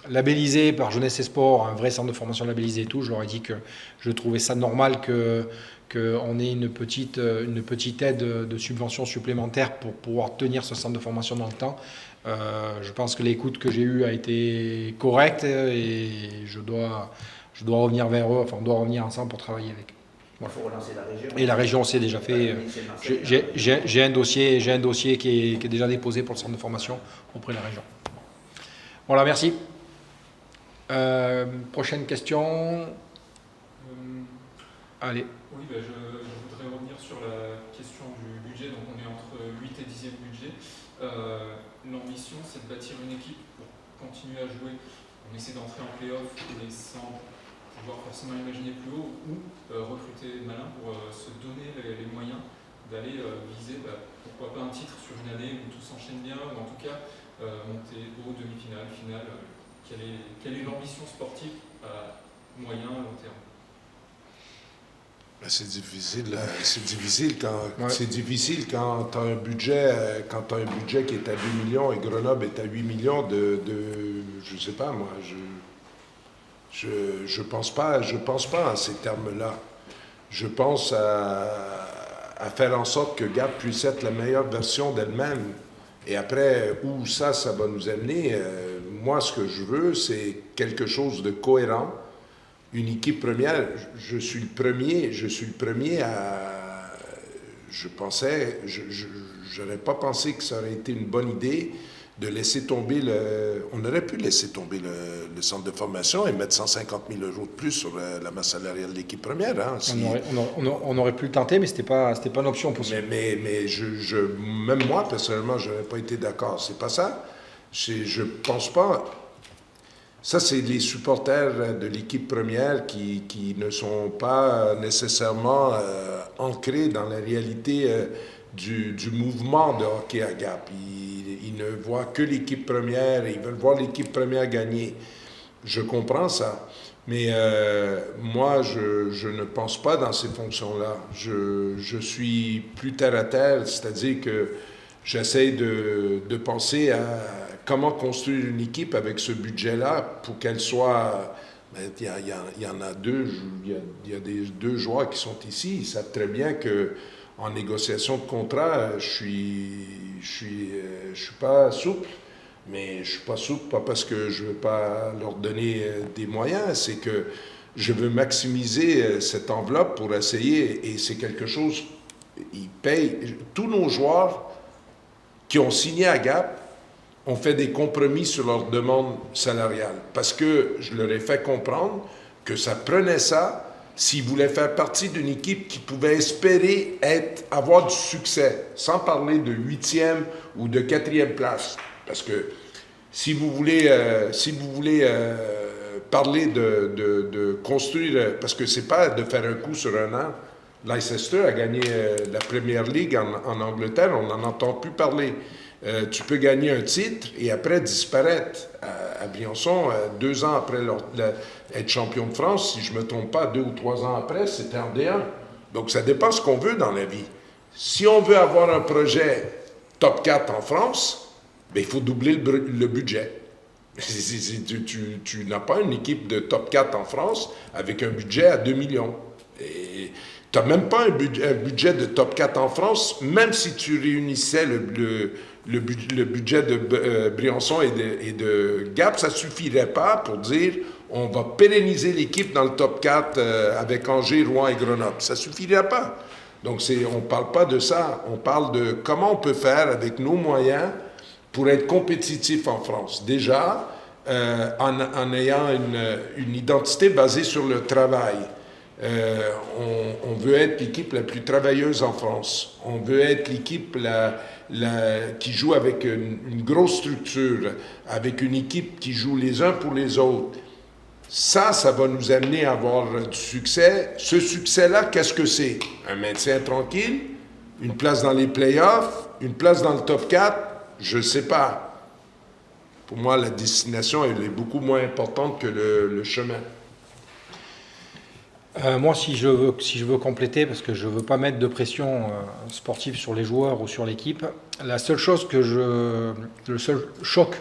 Speaker 1: labellisé par Jeunesse et Sport, un vrai centre de formation labellisé et tout, je leur ai dit que je trouvais ça normal qu'on ait une petite aide de subvention supplémentaire pour pouvoir tenir ce centre de formation dans le temps. Je pense que l'écoute que j'ai eue a été correcte et je dois revenir vers eux, enfin on doit revenir ensemble pour travailler avec eux. Voilà.
Speaker 3: Il faut relancer la région.
Speaker 1: Et la région s'est déjà fait. J'ai un dossier qui est déjà déposé pour le centre de formation auprès de la région. Voilà, merci. Prochaine question. Allez.
Speaker 4: Oui, je voudrais revenir sur la question du budget. Donc on est entre 8 et 10e budget. L'ambition, c'est de bâtir une équipe pour continuer à jouer. On essaie d'entrer en play-off, mais sans pouvoir forcément imaginer plus haut, ou recruter malin pour se donner les moyens d'aller viser, pourquoi pas un titre sur une année où tout s'enchaîne bien, ou en tout cas monter au demi-finale, finale. Quelle est l'ambition sportive à moyen, long terme?
Speaker 2: C'est difficile quand tu as un budget qui est à 2 millions et Grenoble est à 8 millions je sais pas moi, je pense pas à ces termes-là. Je pense à faire en sorte que Gap puisse être la meilleure version d'elle-même. Et après, où ça va nous amener, moi ce que je veux, c'est quelque chose de cohérent. Une équipe première, je suis le premier à... J'aurais pas pensé que ça aurait été une bonne idée de laisser tomber on aurait pu laisser tomber le centre de formation et mettre 150 000 € de plus sur la masse salariale de l'équipe première. Hein, si...
Speaker 1: on aurait pu le tenter, mais c'était pas une option possible.
Speaker 2: Mais même moi, personnellement, je n'aurais pas été d'accord. C'est pas ça. Je pense pas... Ça, c'est les supporters de l'équipe première qui ne sont pas nécessairement ancrés dans la réalité du mouvement de hockey à Gap. Ils ne voient que l'équipe première et ils veulent voir l'équipe première gagner. Je comprends ça. Mais moi, je ne pense pas dans ces fonctions-là. Je suis plus terre à terre, c'est-à-dire que j'essaie de penser à comment construire une équipe avec ce budget-là pour qu'elle soit... Il y en a deux, il y a des deux joueurs qui sont ici. Ils savent très bien qu'en négociation de contrat, je suis pas souple. Mais je suis pas souple, pas parce que je veux pas leur donner des moyens, c'est que je veux maximiser cette enveloppe pour essayer, et c'est quelque chose, ils payent. Tous nos joueurs qui ont signé à Gap ont fait des compromis sur leur demande salariale, parce que je leur ai fait comprendre que ça prenait ça s'ils voulaient faire partie d'une équipe qui pouvait espérer avoir du succès, sans parler de 8e ou de 4e place. Parce que si vous voulez parler de construire, parce que c'est pas de faire un coup sur un an. Leicester a gagné la Premier League en Angleterre, on n'en entend plus parler. Tu peux gagner un titre et après disparaître. À Briançon, 2 ans après être champion de France, si je ne me trompe pas, 2 ou 3 ans après, c'était en D1. Donc ça dépend ce qu'on veut dans la vie. Si on veut avoir un projet top 4 en France, ben, il faut doubler le budget. Tu n'as pas une équipe de top 4 en France avec un budget à 2 millions. Et tu n'as même pas un budget de top 4 en France, même si tu réunissais le budget de Briançon et de Gap, ça ne suffirait pas pour dire on va pérenniser l'équipe dans le top 4 avec Angers, Rouen et Grenoble. Ça ne suffirait pas. Donc on ne parle pas de ça. On parle de comment on peut faire avec nos moyens pour être compétitif en France. Déjà, en ayant une identité basée sur le travail. On veut être l'équipe la plus travailleuse en France. On veut être l'équipe qui joue avec une grosse structure, avec une équipe qui joue les uns pour les autres. Ça va nous amener à avoir du succès. Ce succès-là, qu'est-ce que c'est? Un maintien tranquille, une place dans les playoffs, une place dans le top 4, je ne sais pas. Pour moi, la destination, elle est beaucoup moins importante que le chemin.
Speaker 1: Moi, si je veux compléter, parce que je ne veux pas mettre de pression sportive sur les joueurs ou sur l'équipe, la seule chose le seul choc,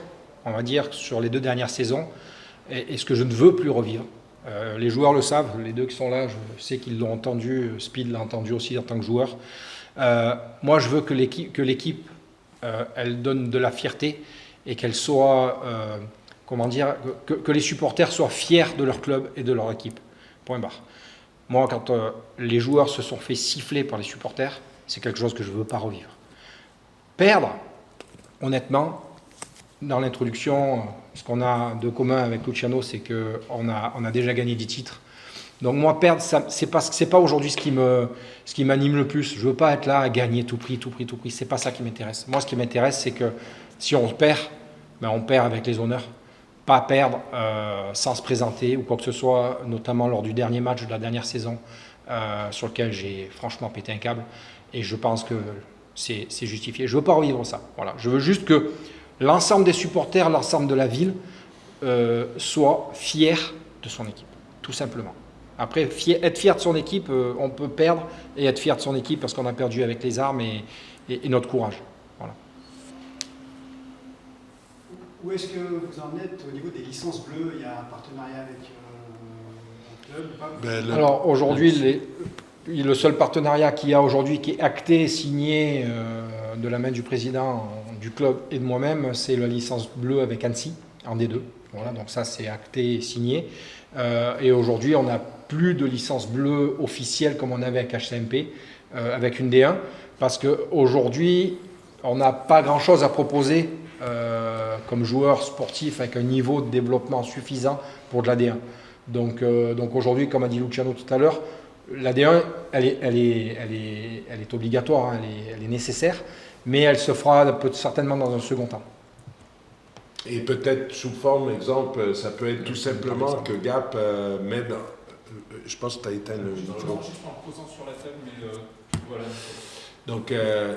Speaker 1: on va dire, sur les 2 dernières saisons, est ce que je ne veux plus revivre. Les joueurs le savent, les 2 qui sont là, je sais qu'ils l'ont entendu, Speed l'a entendu aussi en tant que joueur. Moi, je veux que l'équipe elle donne de la fierté et qu'elle soit, que les supporters soient fiers de leur club et de leur équipe. Point barre. Moi, quand les joueurs se sont fait siffler par les supporters, c'est quelque chose que je ne veux pas revivre. Perdre, honnêtement, dans l'introduction, ce qu'on a de commun avec Luciano, c'est qu'on a déjà gagné 10 titres. Donc moi, perdre, c'est pas aujourd'hui ce qui m'anime le plus. Je ne veux pas être là à gagner tout prix. C'est pas ça qui m'intéresse. Moi, ce qui m'intéresse, c'est que si on perd, ben on perd avec les honneurs. Pas perdre sans se présenter ou quoi que ce soit, notamment lors du dernier match de la dernière saison, sur lequel j'ai franchement pété un câble. Et je pense que c'est justifié. Je ne veux pas revivre ça. Voilà. Je veux juste que l'ensemble des supporters, l'ensemble de la ville, soit fier de son équipe, tout simplement. Après, être fier de son équipe, on peut perdre et être fier de son équipe parce qu'on a perdu avec les armes et notre courage. Voilà.
Speaker 5: Où est-ce que vous en êtes au niveau des licences bleues? Il y a un partenariat avec un club?
Speaker 1: Alors aujourd'hui, le seul partenariat qu'il y a aujourd'hui qui est acté, signé de la main du président du club et de moi-même, c'est la licence bleue avec Annecy, en D2. Voilà, donc ça c'est acté et signé. Et aujourd'hui, on n'a plus de licence bleue officielle comme on avait avec HCMP, avec une D1, parce qu'aujourd'hui, on n'a pas grand-chose à proposer comme joueur sportif avec un niveau de développement suffisant pour de la D1. Donc aujourd'hui, comme a dit Luciano tout à l'heure, la D1, elle est obligatoire, hein, elle est nécessaire, mais elle se fera certainement dans un second temps.
Speaker 2: Et peut-être sous forme, exemple, ça peut être tout simplement que Gap met dans... je pense que tu as éteint le micro.
Speaker 4: Juste en posant sur la table, mais voilà.
Speaker 2: Donc,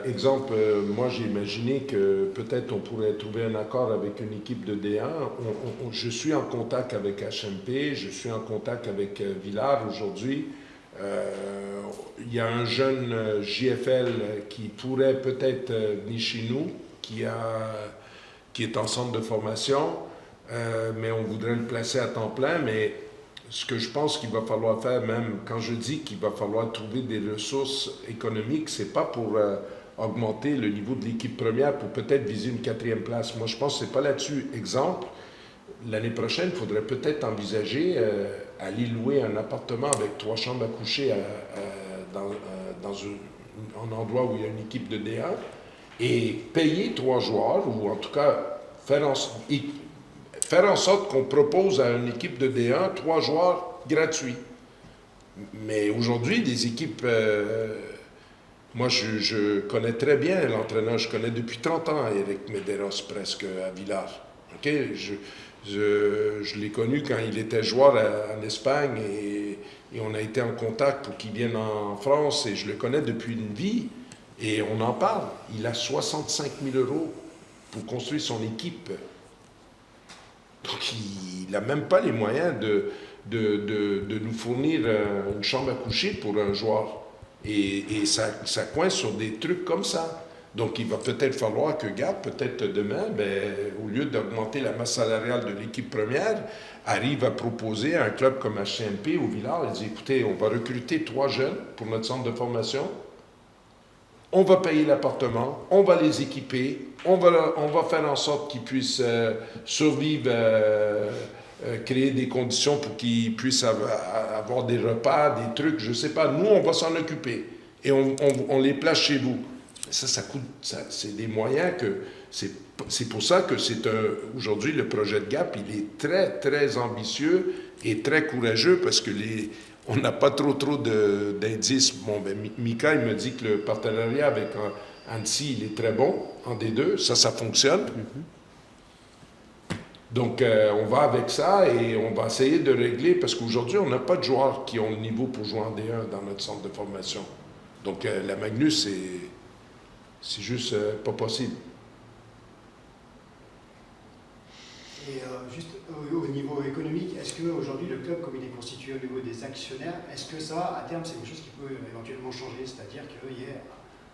Speaker 2: exemple, moi j'ai imaginé que peut-être on pourrait trouver un accord avec une équipe de D1. Je suis en contact avec HMP, je suis en contact avec Villars aujourd'hui. Il y a un jeune JFL qui pourrait peut-être venir chez nous, qui est en centre de formation, mais on voudrait le placer à temps plein. Mais ce que je pense qu'il va falloir faire, même quand je dis qu'il va falloir trouver des ressources économiques, c'est pas pour augmenter le niveau de l'équipe première pour peut-être viser une 4e place. Moi, je pense que c'est pas là-dessus. Exemple, l'année prochaine, il faudrait peut-être envisager aller louer un appartement avec 3 chambres à coucher dans un endroit où il y a une équipe de D1 et payer 3 joueurs, ou en tout cas faire en sorte qu'on propose à une équipe de D1 3 joueurs gratuits. Mais aujourd'hui, les équipes... moi, je connais très bien l'entraîneur. Je connais depuis 30 ans Eric Medeiros, presque, à Villars. Okay? Je l'ai connu quand il était joueur en Espagne et on a été en contact pour qu'il vienne en France et je le connais depuis une vie et on en parle. Il a 65 000 € pour construire son équipe. Donc, il n'a même pas les moyens de nous fournir une chambre à coucher pour un joueur. Et ça coince sur des trucs comme ça. Donc, il va peut-être falloir que Gap, peut-être demain, au lieu d'augmenter la masse salariale de l'équipe première, arrive à proposer à un club comme HMP ou Villars, il dit, écoutez, on va recruter 3 jeunes pour notre centre de formation, on va payer l'appartement, on va les équiper, on va faire en sorte qu'ils puissent survivre, créer des conditions pour qu'ils puissent avoir des repas, des trucs, je ne sais pas. Nous, on va s'en occuper et on les place chez vous. Ça coûte, c'est des moyens que... C'est pour ça que aujourd'hui, le projet de Gap, il est très, très ambitieux et très courageux parce que on n'a pas trop d'indices. Bon, Mika, il me dit que le partenariat avec Annecy, il est très bon, en D2, ça fonctionne. Donc, on va avec ça et on va essayer de régler, parce qu'aujourd'hui, on n'a pas de joueurs qui ont le niveau pour jouer en D1 dans notre centre de formation. Donc, la Magnus, c'est juste pas possible.
Speaker 5: Et juste au niveau économique, est-ce qu'aujourd'hui le club, comme il est constitué au niveau des actionnaires, est-ce que ça, à terme, c'est quelque chose qui peut éventuellement changer? C'est-à-dire qu'il y ait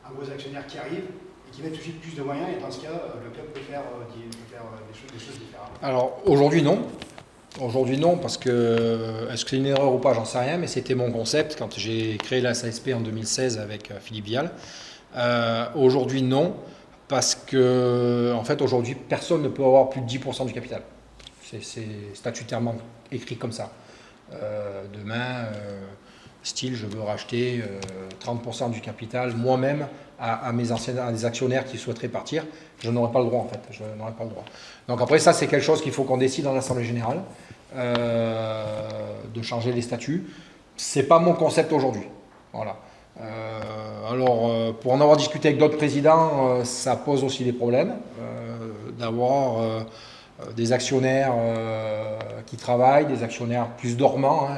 Speaker 5: un gros actionnaire qui arrive et qui met tout de suite plus de moyens, et dans ce cas, le club peut faire des choses différentes?
Speaker 1: Alors, aujourd'hui, non. Aujourd'hui, non, parce que, est-ce que c'est une erreur ou pas, j'en sais rien, mais c'était mon concept quand j'ai créé la SASP en 2016 avec Philippe Vial. Aujourd'hui, non, parce que, en fait, aujourd'hui, personne ne peut avoir plus de 10% du capital. C'est statutairement écrit comme ça. Demain, style, je veux racheter 30% du capital moi-même à des actionnaires qui souhaiteraient partir. Je n'aurais pas le droit, en fait. Je n'aurais pas le droit. Donc après, ça, c'est quelque chose qu'il faut qu'on décide dans l'Assemblée générale, de changer les statuts. C'est pas mon concept aujourd'hui. Voilà. Alors, pour en avoir discuté avec d'autres présidents, ça pose aussi des problèmes d'avoir des actionnaires qui travaillent, des actionnaires plus dormants.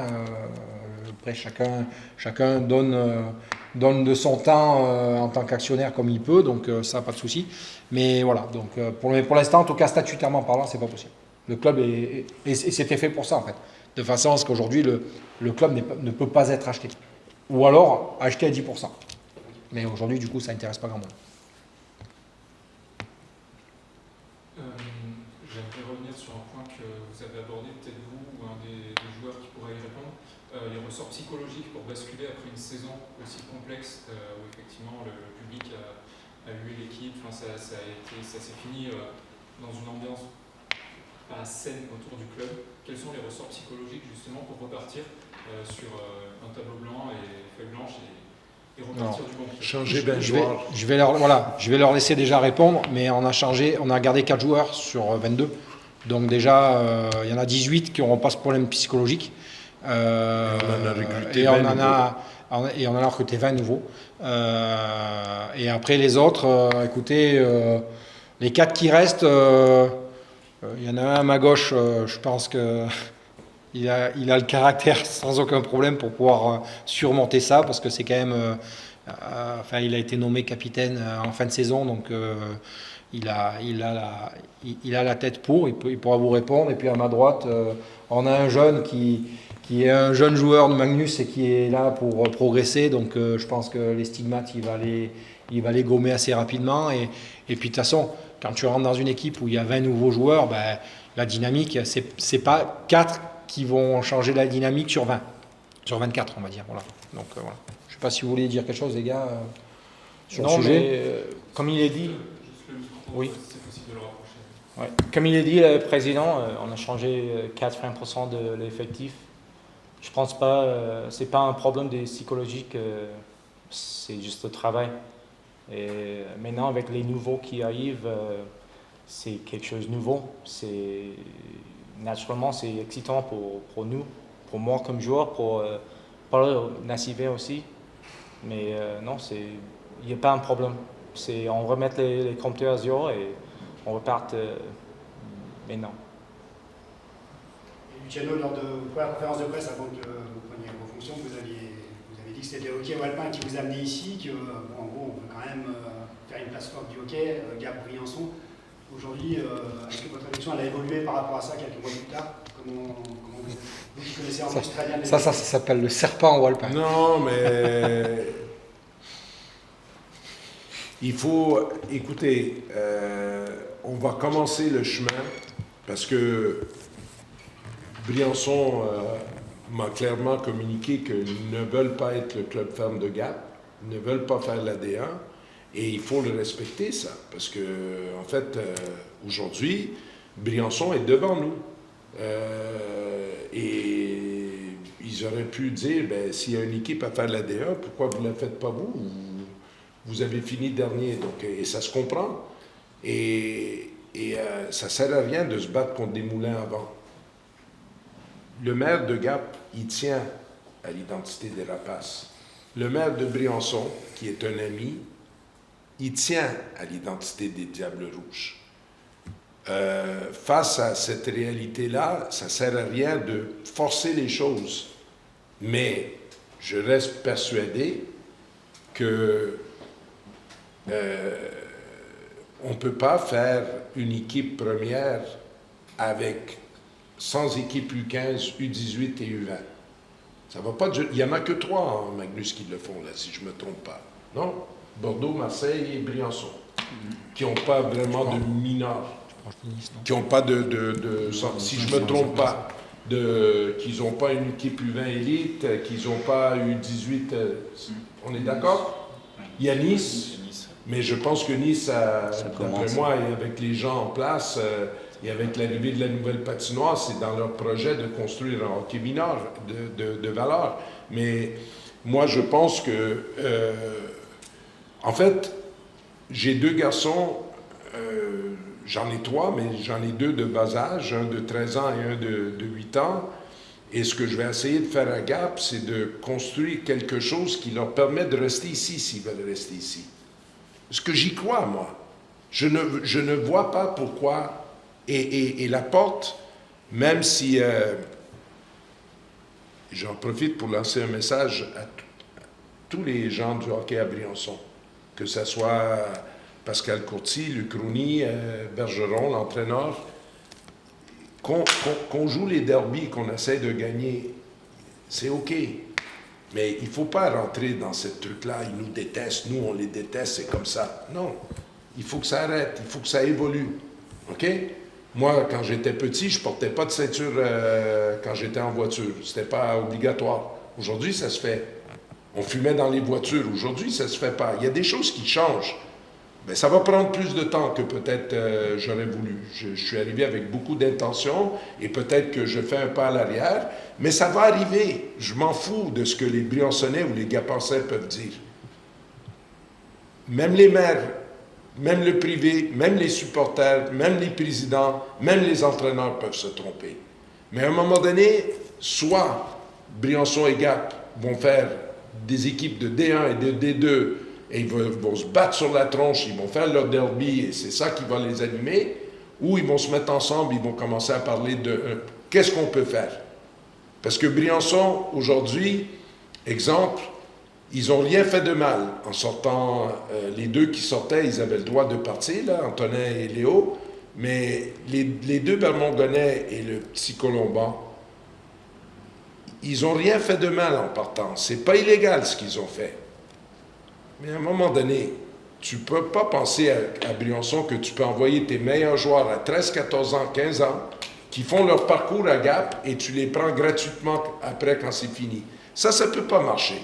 Speaker 1: Après, chacun donne de son temps en tant qu'actionnaire comme il peut, donc ça, pas de souci. Mais voilà, donc pour l'instant, en tout cas statutairement parlant, c'est pas possible. Le club c'était fait pour ça, en fait, de façon à ce qu'aujourd'hui le club ne peut pas être acheté. Ou alors acheter à 10%. Mais aujourd'hui, du coup, ça n'intéresse pas grand monde.
Speaker 4: J'aimerais revenir sur un point que vous avez abordé, peut-être vous ou un des joueurs qui pourra y répondre. Les ressorts psychologiques pour basculer après une saison aussi complexe où effectivement le public a hué l'équipe. Enfin, ça s'est fini dans une ambiance pas saine autour du club. Quels sont les ressorts psychologiques justement pour repartir sur un tableau blanc et feuille blanche et repartir du bon pied?
Speaker 2: Changer d'un joueur.
Speaker 1: Je vais leur laisser déjà répondre, mais on a gardé 4 joueurs sur 22. Donc déjà, il y en a 18 qui n'auront pas ce problème psychologique.
Speaker 2: On en a recruté
Speaker 1: et on en a recruté 20 nouveaux. Et après les autres, écoutez, les 4 qui restent, il y en a un à ma gauche, je pense qu'il a le caractère sans aucun problème pour pouvoir surmonter ça, parce que c'est quand même Enfin, il a été nommé capitaine en fin de saison, donc il a la tête pour. Il pourra vous répondre. Et puis à ma droite, on a un jeune qui est un jeune joueur de Magnus et qui est là pour progresser. Donc je pense que les stigmates, il va les gommer assez rapidement. Et puis de toute façon, quand tu rentres dans une équipe où il y a 20 nouveaux joueurs, ben, la dynamique, c'est pas 4 qui vont changer la dynamique sur 20. Sur 24, on va dire. Voilà. Donc voilà. Je ne sais pas si vous voulez dire quelque chose, les gars, sur le sujet.
Speaker 6: Mais comme il est dit,
Speaker 4: Juste le micro,
Speaker 6: Oui.
Speaker 4: c'est possible de le rapprocher.
Speaker 6: comme il est dit, le président, on a changé 80% de l'effectif. Je pense pas, c'est pas un problème psychologique, c'est juste le travail. Et maintenant, avec les nouveaux qui arrivent, c'est quelque chose de nouveau. Naturellement, c'est excitant pour nous, pour moi comme joueur, pour Nassivé aussi. Mais non, il n'y a pas un problème. On remet les compteurs à zéro et on repart maintenant.
Speaker 5: Et Luciano, lors de votre première conférence de presse avant que vous preniez vos fonctions, vous avez dit que c'était le hockey Walpin qui vous a amené ici, que en gros, on veut quand même faire une place forte du hockey, Gap, Briançon. Aujourd'hui, est-ce que votre réflexion elle a évolué par rapport à ça quelques mois plus tard? Comment vous qui connaissez en plus très bien
Speaker 1: Ça s'appelle le serpent Walpin.
Speaker 2: Non, mais il faut, écoutez, on va commencer le chemin parce que Briançon m'a clairement communiqué qu'ils ne veulent pas être le club ferme de Gap, ils ne veulent pas faire l'AD1 et il faut le respecter ça parce que en fait aujourd'hui Briançon est devant nous et ils auraient pu dire ben, s'il y a une équipe à faire l'AD1, pourquoi vous ne la faites pas vous? Vous avez fini dernier, donc, et ça se comprend. Et ça ne sert à rien de se battre contre des moulins avant. Le maire de Gap, il tient à l'identité des Rapaces. Le maire de Briançon, qui est un ami, il tient à l'identité des Diables Rouges. Face à cette réalité-là, ça ne sert à rien de forcer les choses. Mais je reste persuadé que on ne peut pas faire une équipe première sans équipe U15, U18 et U20. Ça va pas. Il n'y en a que 3 en Magnus qui le font, là, si je ne me trompe pas. Non? Bordeaux, Marseille et Briançon. Qui n'ont pas vraiment de mineurs. Qui n'ont pas si je ne me trompe pas, qu'ils n'ont pas une équipe U20 élite, qu'ils n'ont pas U18. On est d'accord? Il y a Nice. Mais je pense que Nice, d'après moi, et avec les gens en place, et avec l'arrivée de la nouvelle patinoire, c'est dans leur projet de construire un hockey mineur de valeur. Mais moi, je pense que, en fait, j'ai 2 garçons, j'en ai 3, mais j'en ai 2 de bas âge, un de 13 ans et un de 8 ans. Et ce que je vais essayer de faire à Gap, c'est de construire quelque chose qui leur permet de rester ici, s'ils veulent rester ici. Parce que j'y crois, moi. Je ne vois pas pourquoi. Et la porte, même si... j'en profite pour lancer un message à tous les gens du hockey à Briançon. Que ce soit Pascal Courty, Luc Rooney, Bergeron, l'entraîneur. Qu'on joue les derbies, qu'on essaie de gagner, c'est OK. Mais il ne faut pas rentrer dans ce truc-là. Ils nous détestent, nous, on les déteste, c'est comme ça. Non. Il faut que ça arrête, il faut que ça évolue. OK? Moi, quand j'étais petit, je ne portais pas de ceinture quand j'étais en voiture. Ce n'était pas obligatoire. Aujourd'hui, ça se fait. On fumait dans les voitures. Aujourd'hui, ça ne se fait pas. Il y a des choses qui changent. Mais ça va prendre plus de temps que peut-être j'aurais voulu. Je suis arrivé avec beaucoup d'intention et peut-être que je fais un pas à l'arrière, mais ça va arriver. Je m'en fous de ce que les Briançonnais ou les Gapençais peuvent dire. Même les maires, même le privé, même les supporters, même les présidents, même les entraîneurs peuvent se tromper. Mais à un moment donné, soit Briançon et Gap vont faire des équipes de D1 et de D2 et ils vont se battre sur la tronche, ils vont faire leur derby et c'est ça qui va les animer, ou ils vont se mettre ensemble, ils vont commencer à parler de qu'est-ce qu'on peut faire. Parce que Briançon, aujourd'hui, exemple, Ils n'ont rien fait de mal en sortant. Les deux qui sortaient, ils avaient le droit de partir, là, Antonin et Léo. Mais les deux Bermongonais et le petit Colomban, ils n'ont rien fait de mal en partant. C'est pas illégal ce qu'ils ont fait. Mais à un moment donné, tu peux pas penser à Briançon que tu peux envoyer tes meilleurs joueurs à 13, 14 ans, 15 ans, qui font leur parcours à Gap et tu les prends gratuitement après quand c'est fini. Ça peut pas marcher.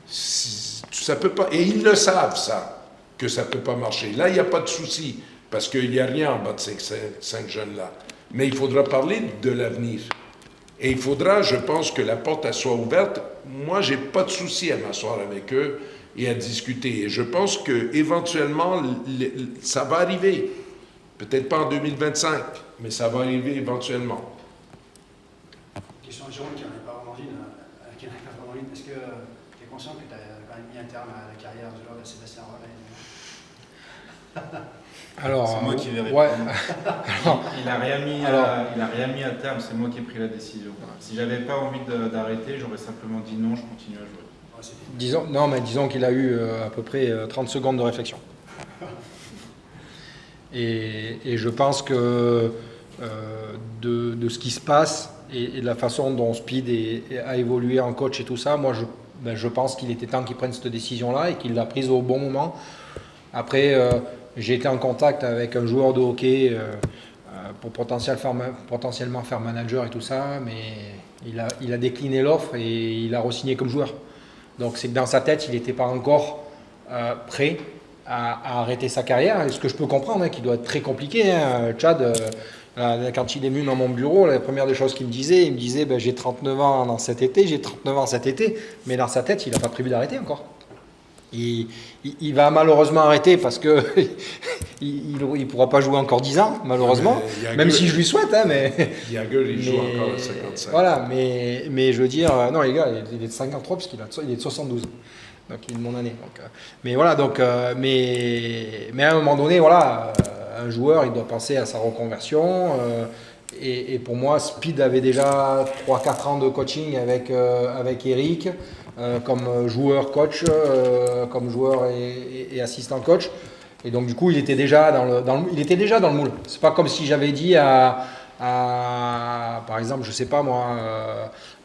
Speaker 2: Ça peut pas. Et ils le savent, ça, que ça peut pas marcher. Là, il n'y a pas de souci, parce qu'il n'y a rien en bas de ces 5 jeunes-là. Mais il faudra parler de l'avenir. Et il faudra, je pense, que la porte elle soit ouverte. Moi, j'ai pas de souci à m'asseoir avec eux et à discuter. Et je pense qu'éventuellement, ça va arriver. Peut-être pas en 2025, mais ça va arriver éventuellement.
Speaker 5: Question à Jérôme qui n'en est pas vraiment une. Est-ce que tu es conscient que tu as quand même mis un terme à la carrière de joueur de Sébastien Rollet?
Speaker 1: Alors,
Speaker 7: c'est moi qui vais
Speaker 1: ouais.
Speaker 7: répondre. Il n'a rien mis à terme, c'est moi qui ai pris la décision. Si j'avais pas envie d'arrêter, j'aurais simplement dit non, je continue à jouer.
Speaker 1: Disons qu'il a eu à peu près 30 secondes de réflexion. Et je pense que de ce qui se passe et de la façon dont Speed a évolué en coach et tout ça, moi je pense qu'il était temps qu'il prenne cette décision-là et qu'il l'a prise au bon moment. Après, j'ai été en contact avec un joueur de hockey pour potentiellement faire manager et tout ça, mais il a décliné l'offre et il a re-signé comme joueur. Donc c'est que dans sa tête, il n'était pas encore prêt à arrêter sa carrière. Et ce que je peux comprendre, qui doit être très compliqué. Chad, quand il est venu dans mon bureau, la première des choses qu'il me disait, j'ai 39 ans dans cet été, mais dans sa tête, il n'a pas prévu d'arrêter encore. Il va malheureusement arrêter parce que il pourra pas jouer encore 10 ans, malheureusement, même si je lui souhaite. Mais
Speaker 2: Jagger, il joue encore à 55.
Speaker 1: Voilà, mais je veux dire, non les gars, il est de 53 parce qu'il est de 72. Donc il est de mon année. Donc, mais voilà, mais à un moment donné, voilà, un joueur, il doit penser à sa reconversion. Et pour moi, Speed avait déjà 3-4 ans de coaching avec Eric. Comme joueur coach, comme joueur et assistant coach. Et donc du coup, il était déjà dans le moule. C'est pas comme si j'avais dit par exemple, je sais pas moi,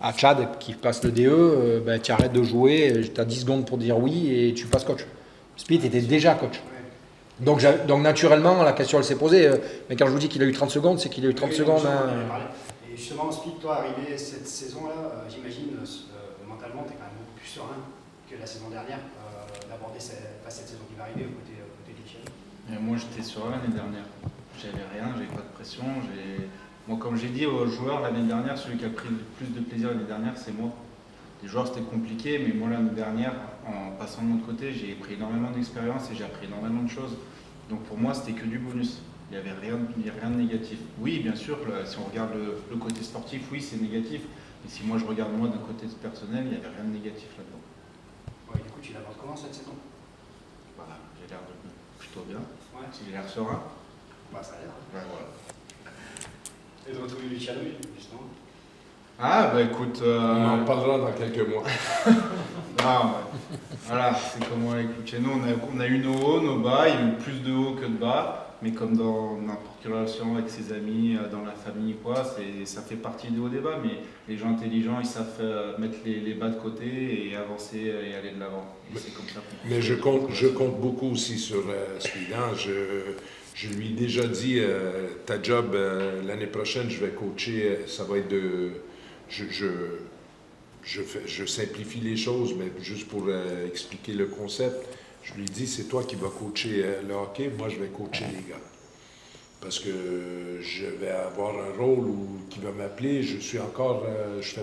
Speaker 1: à Chad qui passe le DE, tu arrêtes de jouer, tu as 10 secondes pour dire oui et tu passes coach. Speed était déjà coach. Donc naturellement, la question elle s'est posée. Mais quand je vous dis qu'il a eu 30 secondes, c'est qu'il a eu 30 secondes.
Speaker 5: Et justement, Speed, toi, arrivé cette saison-là, j'imagine, mentalement, tu es quand même beaucoup plus serein que la saison dernière d'aborder cette saison qui va arriver au côté d'Etienne.
Speaker 7: Moi, j'étais serein l'année dernière. J'avais rien, j'avais pas de pression. Moi, comme j'ai dit aux joueurs l'année dernière, celui qui a pris le plus de plaisir l'année dernière, c'est moi. Les joueurs, c'était compliqué, mais moi, l'année dernière, en passant de l'autre côté, j'ai pris énormément d'expérience et j'ai appris énormément de choses. Donc pour moi, c'était que du bonus. Il n'y avait rien de négatif. Oui, bien sûr, si on regarde le côté sportif, oui, c'est négatif. Mais si moi je regarde moi d'un côté personnel, il n'y avait rien de négatif là-dedans.
Speaker 5: Ouais, du coup, tu l'abordes comment cette saison?
Speaker 7: Voilà, j'ai l'air de plutôt bien.
Speaker 5: Ouais.
Speaker 7: J'ai l'air serein.
Speaker 5: Bah, ça a l'air.
Speaker 7: Ouais, voilà.
Speaker 5: Et de retrouver Luciano, justement.
Speaker 7: Ah, bah écoute.
Speaker 2: On en parlera dans quelques mois.
Speaker 7: Non, voilà, c'est comme avec Luciano, on a eu nos hauts, nos bas, il y a eu plus de hauts que de bas. Mais comme dans n'importe quelle relation avec ses amis, dans la famille, ça fait partie des hauts débats. Mais les gens intelligents, ils savent mettre les bas de côté et avancer et aller de l'avant. C'est comme ça.
Speaker 2: Mais je compte beaucoup aussi sur Speed. Je lui ai déjà dit, ta job l'année prochaine, je vais coacher. Ça va être de, je simplifie les choses, mais juste pour expliquer le concept. Je lui ai dit, c'est toi qui vas coacher le hockey, moi je vais coacher les gars. Parce que je vais avoir un rôle qui va m'appeler. Je fais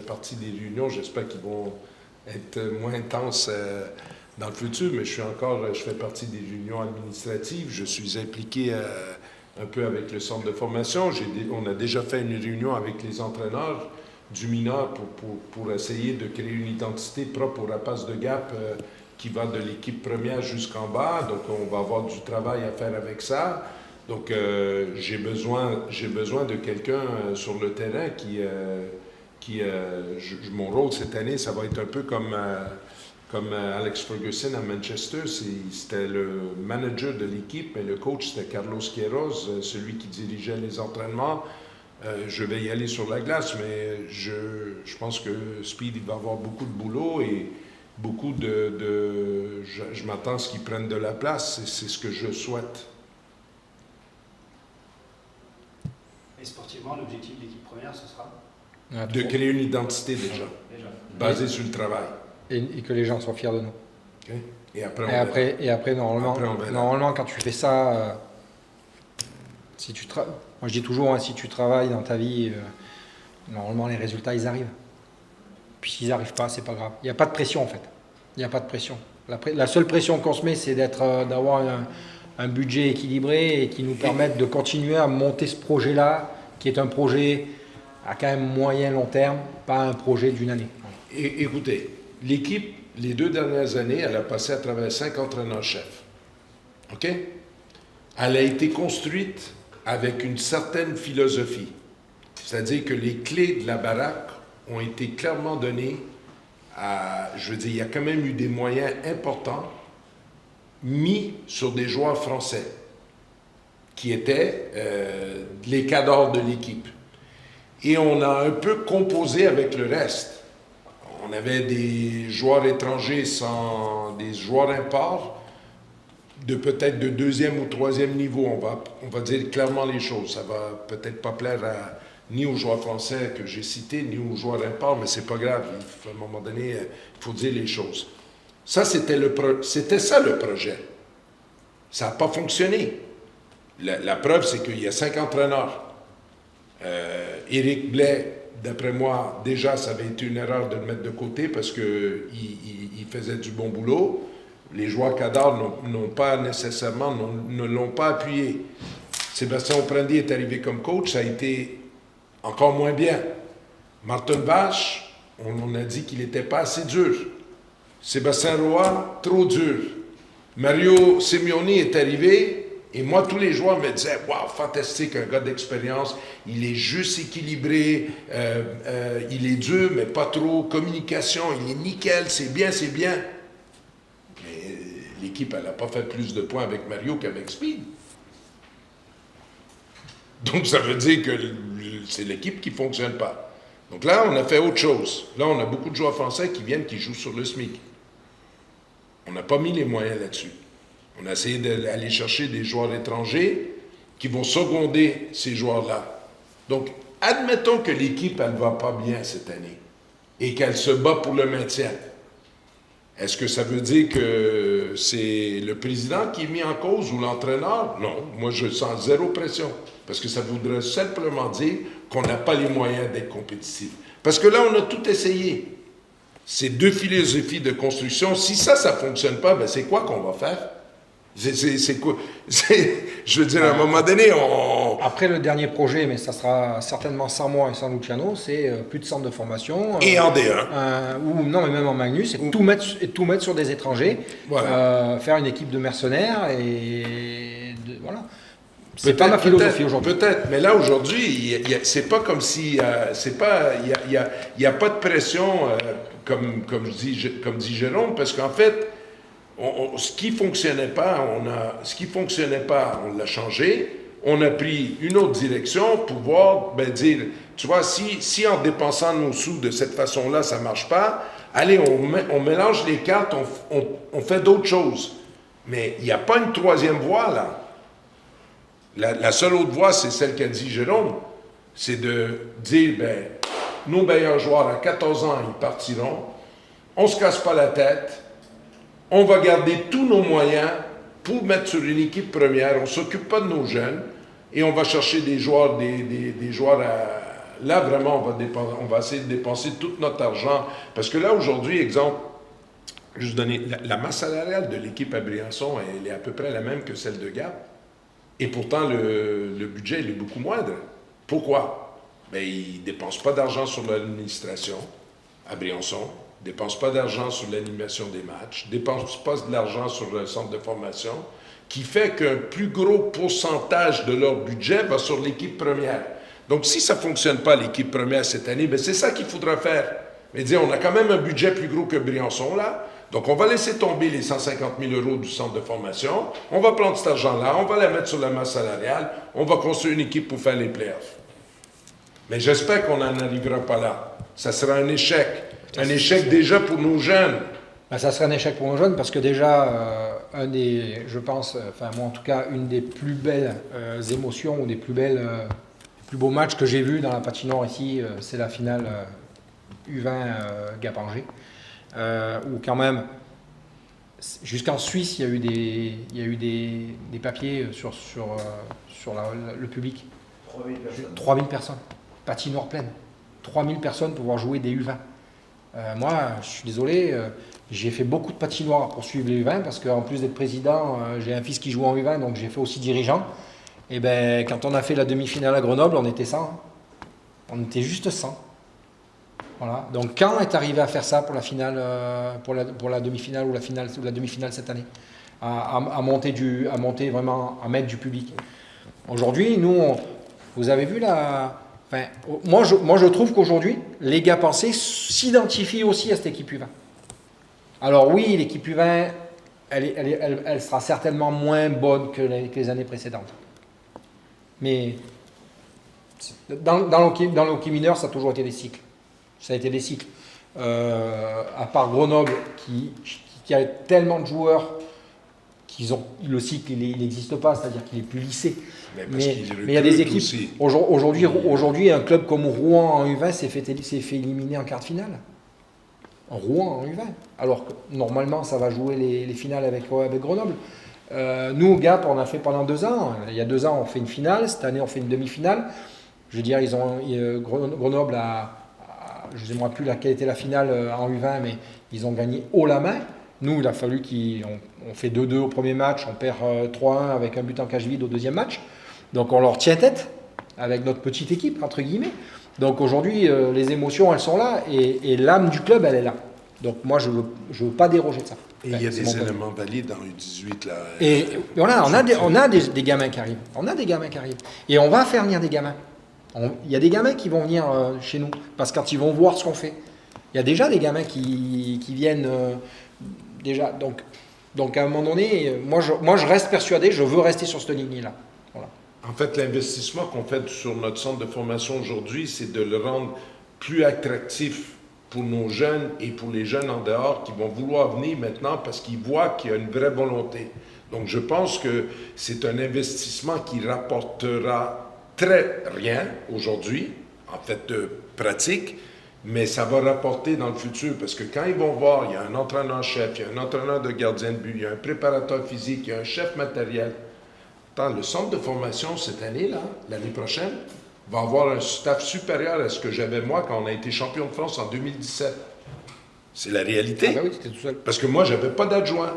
Speaker 2: partie des réunions, j'espère qu'ils vont être moins intenses dans le futur, mais je fais partie des réunions administratives. Je suis impliqué un peu avec le centre de formation. On a déjà fait une réunion avec les entraîneurs du mineur pour essayer de créer une identité propre au Rapaces de Gap qui va de l'équipe première jusqu'en bas. Donc, on va avoir du travail à faire avec ça. Donc, j'ai besoin de quelqu'un sur le terrain mon rôle cette année, ça va être un peu comme comme Alex Ferguson à Manchester, c'était le manager de l'équipe, mais le coach, c'était Carlos Queiroz, celui qui dirigeait les entraînements. Je vais y aller sur la glace, mais je pense que Speed il va avoir beaucoup de boulot et beaucoup je m'attends à ce qu'il prenne de la place, c'est ce que je souhaite.
Speaker 5: Et sportivement, l'objectif de l'équipe première, ce sera
Speaker 2: De créer une identité déjà, basée sur le travail.
Speaker 1: Et que les gens soient fiers de nous.
Speaker 2: Okay? Et après,
Speaker 1: normalement, quand tu fais ça, moi je dis toujours, si tu travailles dans ta vie, normalement les résultats ils arrivent. Puis s'ils n'arrivent pas, c'est pas grave. Il n'y a pas de pression en fait. Il n'y a pas de pression. La seule pression qu'on se met, c'est d'avoir un budget équilibré et qui nous permette de continuer à monter ce projet-là, qui est un projet à quand même moyen-long terme, pas un projet d'une année.
Speaker 2: Et, écoutez, l'équipe, les 2 dernières années, elle a passé à travers 5 entraîneurs-chefs. OK? Elle a été construite avec une certaine philosophie. C'est-à-dire que les clés de la baraque ont été clairement données je veux dire, il y a quand même eu des moyens importants mis sur des joueurs français qui étaient les cadors de l'équipe. Et on a un peu composé avec le reste. On avait des joueurs étrangers des joueurs impars, peut-être de 2e ou 3e niveau. On va dire clairement les choses. Ça va peut-être pas plaire ni aux joueurs français que j'ai cités, ni aux joueurs impars, mais c'est pas grave. À un moment donné, il faut dire les choses. Ça, c'était ça le projet. Ça n'a pas fonctionné. La preuve, c'est qu'il y a 5 entraîneurs. Éric Blais, d'après moi, déjà, ça avait été une erreur de le mettre de côté parce qu'il faisait du bon boulot. Les joueurs cadres ne l'ont pas appuyé. Sébastien Oprandi est arrivé comme coach, ça a été encore moins bien. Martin Vache, on a dit qu'il n'était pas assez dur. Sébastien Roy, trop dur. Mario Simeoni est arrivé, et moi, tous les joueurs me disaient « Wow, fantastique, un gars d'expérience, il est juste équilibré, il est dur, mais pas trop, communication, il est nickel, c'est bien, c'est bien. » Mais l'équipe, elle n'a pas fait plus de points avec Mario qu'avec Speed. Donc, ça veut dire que c'est l'équipe qui ne fonctionne pas. Donc là, on a fait autre chose. Là, on a beaucoup de joueurs français qui jouent sur le SMIC. On n'a pas mis les moyens là-dessus. On a essayé d'aller chercher des joueurs étrangers qui vont seconder ces joueurs-là. Donc, admettons que l'équipe, elle ne va pas bien cette année et qu'elle se bat pour le maintien. Est-ce que ça veut dire que c'est le président qui est mis en cause ou l'entraîneur? Non, moi je sens zéro pression. Parce que ça voudrait simplement dire qu'on n'a pas les moyens d'être compétitif. Parce que là, on a tout essayé. Ces 2 philosophies de construction, si ça ne fonctionne pas, ben c'est quoi qu'on va faire? C'est quoi? Je veux dire, à un moment donné,
Speaker 1: Après le dernier projet, mais ça sera certainement sans moi et sans Luciano, c'est plus de centres de formation.
Speaker 2: Et en D1.
Speaker 1: Non, mais même en Magnus, et tout mettre sur des étrangers, voilà. Faire une équipe de mercenaires, voilà. C'est pas ma philosophie aujourd'hui.
Speaker 2: Peut-être, mais là aujourd'hui, c'est pas comme si, il y a pas de pression comme dit Jérôme, parce qu'en fait, ce qui fonctionnait pas, on l'a changé. On a pris une autre direction pour pouvoir dire, tu vois, si en dépensant nos sous de cette façon-là, ça marche pas, allez, on mélange les cartes, on fait d'autres choses. Mais il n'y a pas une 3e voie là. La seule autre voie, c'est celle qu'a dit Jérôme, c'est de dire, nos meilleurs joueurs à 14 ans, ils partiront, on ne se casse pas la tête, on va garder tous nos moyens pour mettre sur une équipe première, on ne s'occupe pas de nos jeunes, et on va chercher des joueurs, des joueurs là, vraiment, on va essayer de dépenser tout notre argent, parce que là, aujourd'hui, exemple, juste donner, la masse salariale de l'équipe à Briançon, elle est à peu près la même que celle de Gap. Et pourtant, le budget, il est beaucoup moindre. Pourquoi? Ils ne dépensent pas d'argent sur l'administration à Briançon, ne dépensent pas d'argent sur l'animation des matchs, ne dépensent pas de l'argent sur le centre de formation, qui fait qu'un plus gros pourcentage de leur budget va sur l'équipe première. Donc, si ça ne fonctionne pas, l'équipe première cette année, c'est ça qu'il faudra faire. Mais dire, on a quand même un budget plus gros que Briançon, là. Donc, on va laisser tomber les 150 000 € du centre de formation. On va prendre cet argent-là, on va la mettre sur la masse salariale. On va construire une équipe pour faire les playoffs. Mais j'espère qu'on n'en arrivera pas là. Ça sera un échec. Un échec déjà pour nos jeunes.
Speaker 1: Ben, ça serait un échec pour nos jeunes parce que déjà, je pense, enfin moi en tout cas, une des plus belles émotions ou des plus beaux matchs que j'ai vus dans la patinoire ici, c'est la finale U20 Gap-Angers. Où quand même, jusqu'en Suisse, il y a eu des papiers sur le public. 3000 personnes. Patinoire pleine. 3000 personnes pour pouvoir jouer des U20. Moi, je suis désolé, j'ai fait beaucoup de patinoires pour suivre les U20 parce qu'en plus d'être président, j'ai un fils qui joue en U20, donc j'ai fait aussi dirigeant. Et ben, quand on a fait la demi-finale à Grenoble, on était 100. Hein. On était juste 100. Voilà. Donc quand est arrivé à faire ça pour la finale, pour la demi-finale ou la demi-finale cette année, à monter vraiment, à mettre du public. Aujourd'hui, nous, vous avez vu enfin, moi je trouve qu'aujourd'hui, les gars pensés s'identifient aussi à cette équipe U20. Alors oui, l'équipe U20, elle sera certainement moins bonne que les années précédentes. Mais dans le hockey mineur, ça a toujours été des cycles. Ça a été des cycles. À part Grenoble, qui a tellement de joueurs le cycle, il n'existe pas, c'est-à-dire qu'il est plus lissé. Mais il y a des équipes. Aujourd'hui, un club comme Rouen en U20 s'est fait éliminer en quart de finale. Rouen en U20. Alors que normalement, ça va jouer les finales avec Grenoble. Nous, au Gap, on a fait pendant 2 ans. Il y a 2 ans, on fait une finale. Cette année, on fait une demi-finale. Je veux dire, Grenoble je ne sais plus quelle était la finale en U20, mais ils ont gagné haut la main. Nous, il a fallu on fait 2-2 au premier match, on perd 3-1 avec un but en cage vide au deuxième match. Donc on leur tient tête avec notre petite équipe, entre guillemets. Donc aujourd'hui, les émotions, elles sont là et l'âme du club, elle est là. Donc moi, je veux pas déroger de ça.
Speaker 2: Et il y a des éléments valides dans U18 là.
Speaker 1: Et voilà, on a des gamins qui arrivent. On a des gamins qui arrivent. Et on va faire venir des gamins. Il y a des gamins qui vont venir chez nous parce que quand ils vont voir ce qu'on fait. Il y a déjà des gamins qui viennent déjà. Donc à un moment donné, moi je reste persuadé, je veux rester sur cette ligne-là. Voilà.
Speaker 2: En fait, l'investissement qu'on fait sur notre centre de formation aujourd'hui, c'est de le rendre plus attractif pour nos jeunes et pour les jeunes en dehors qui vont vouloir venir maintenant parce qu'ils voient qu'il y a une vraie volonté. Donc je pense que c'est un investissement qui rapportera très rien aujourd'hui, en fait pratique, mais ça va rapporter dans le futur parce que quand ils vont voir, il y a un entraîneur-chef, il y a un entraîneur de gardien de but, il y a un préparateur physique, il y a un chef matériel. Attends, le centre de formation cette année-là, l'année prochaine, va avoir un staff supérieur à ce que j'avais moi quand on a été champion de France en 2017. C'est la réalité.
Speaker 1: Ah ben oui, c'était tout seul.
Speaker 2: Parce que moi, je n'avais pas d'adjoint.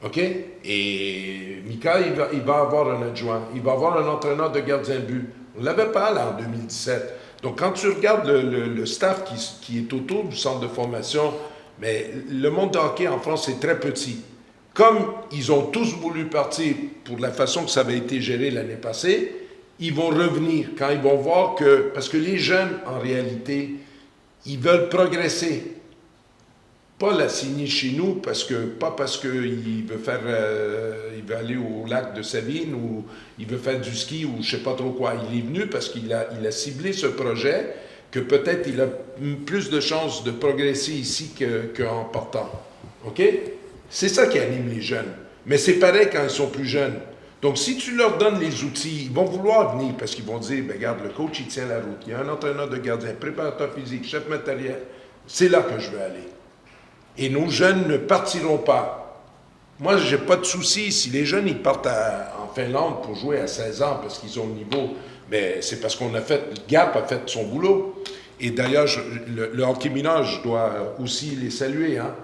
Speaker 2: OK? Et Mika, il va avoir un adjoint. Il va avoir un entraîneur de gardien de but. On ne l'avait pas là en 2017. Donc, quand tu regardes le staff qui est autour du centre de formation, mais le monde de hockey en France est très petit. Comme ils ont tous voulu partir pour la façon que ça avait été géré l'année passée, ils vont revenir quand ils vont voir que... Parce que les jeunes, en réalité, ils veulent progresser. Pas la signer chez nous, pas parce qu'il veut aller au lac de Savine ou il veut faire du ski ou je ne sais pas trop quoi. Il est venu parce qu'il a ciblé ce projet que peut-être il a plus de chances de progresser ici qu'en partant. OK? C'est ça qui anime les jeunes. Mais c'est pareil quand ils sont plus jeunes. Donc, si tu leur donnes les outils, ils vont vouloir venir parce qu'ils vont dire, ben, regarde, le coach, il tient la route. Il y a un entraîneur de gardien, préparateur physique, chef matériel. C'est là que je veux aller. Et nos jeunes ne partiront pas. Moi, je n'ai pas de souci. Si les jeunes ils partent en Finlande pour jouer à 16 ans parce qu'ils ont le niveau, mais c'est parce qu'on a fait, le Gap a fait son boulot. Et d'ailleurs, le hockey mineur, je dois aussi les saluer. Hein.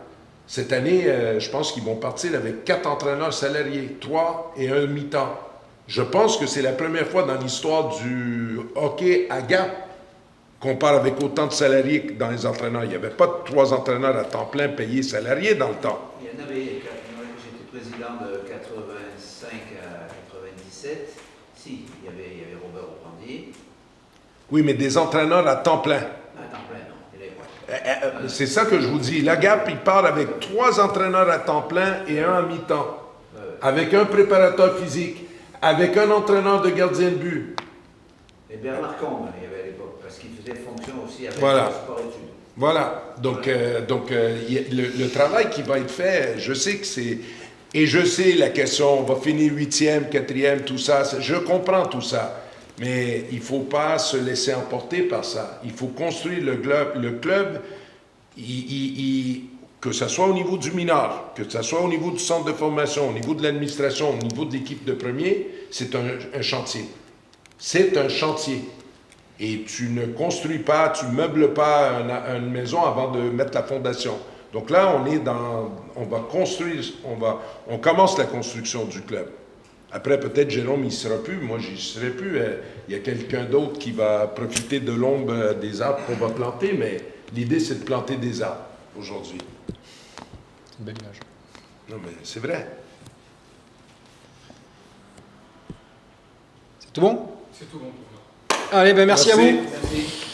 Speaker 2: Cette année, je pense qu'ils vont partir avec 4 entraîneurs salariés, 3 et 1 mi-temps. Je pense que c'est la première fois dans l'histoire du hockey à Gap qu'on parle avec autant de salariés que dans les entraîneurs. Il n'y avait pas 3 entraîneurs à temps plein payés salariés dans le temps.
Speaker 3: Il y en avait, j'étais président de 85 à 97. Si, il y avait Robert Oprandier.
Speaker 2: Oui, mais des entraîneurs à temps plein.
Speaker 3: À temps plein, non, il n'y en avait pas.
Speaker 2: C'est ça que je vous dis. La Gap, il part avec 3 entraîneurs à temps plein et un à mi-temps. Avec un préparateur physique. Avec un entraîneur de gardien de but.
Speaker 3: Et Bernard Combe, il y avait à l'époque, parce qu'il faisait fonction aussi avec
Speaker 2: Voilà.
Speaker 3: le sport-études.
Speaker 2: Voilà. Donc, le travail qui va être fait, je sais que c'est... Et je sais la question, on va finir 8e, 4e, tout ça. Je comprends tout ça. Mais il ne faut pas se laisser emporter par ça. Il faut construire le club, que ce soit au niveau du mineur, que ce soit au niveau du centre de formation, au niveau de l'administration, au niveau de l'équipe de premier, c'est un chantier. C'est un chantier. Et tu ne construis pas, tu meubles pas une maison avant de mettre la fondation. Donc là, on va construire, on commence la construction du club. Après, peut-être Jérôme, il ne sera plus, moi, je n'y serai plus. Il y a quelqu'un d'autre qui va profiter de l'ombre des arbres qu'on va planter, mais l'idée, c'est de planter des arbres aujourd'hui.
Speaker 1: C'est une belle image.
Speaker 2: Non, mais c'est vrai.
Speaker 1: C'est tout bon?
Speaker 4: C'est tout bon pour moi.
Speaker 1: Allez, ben merci à vous.
Speaker 2: Merci.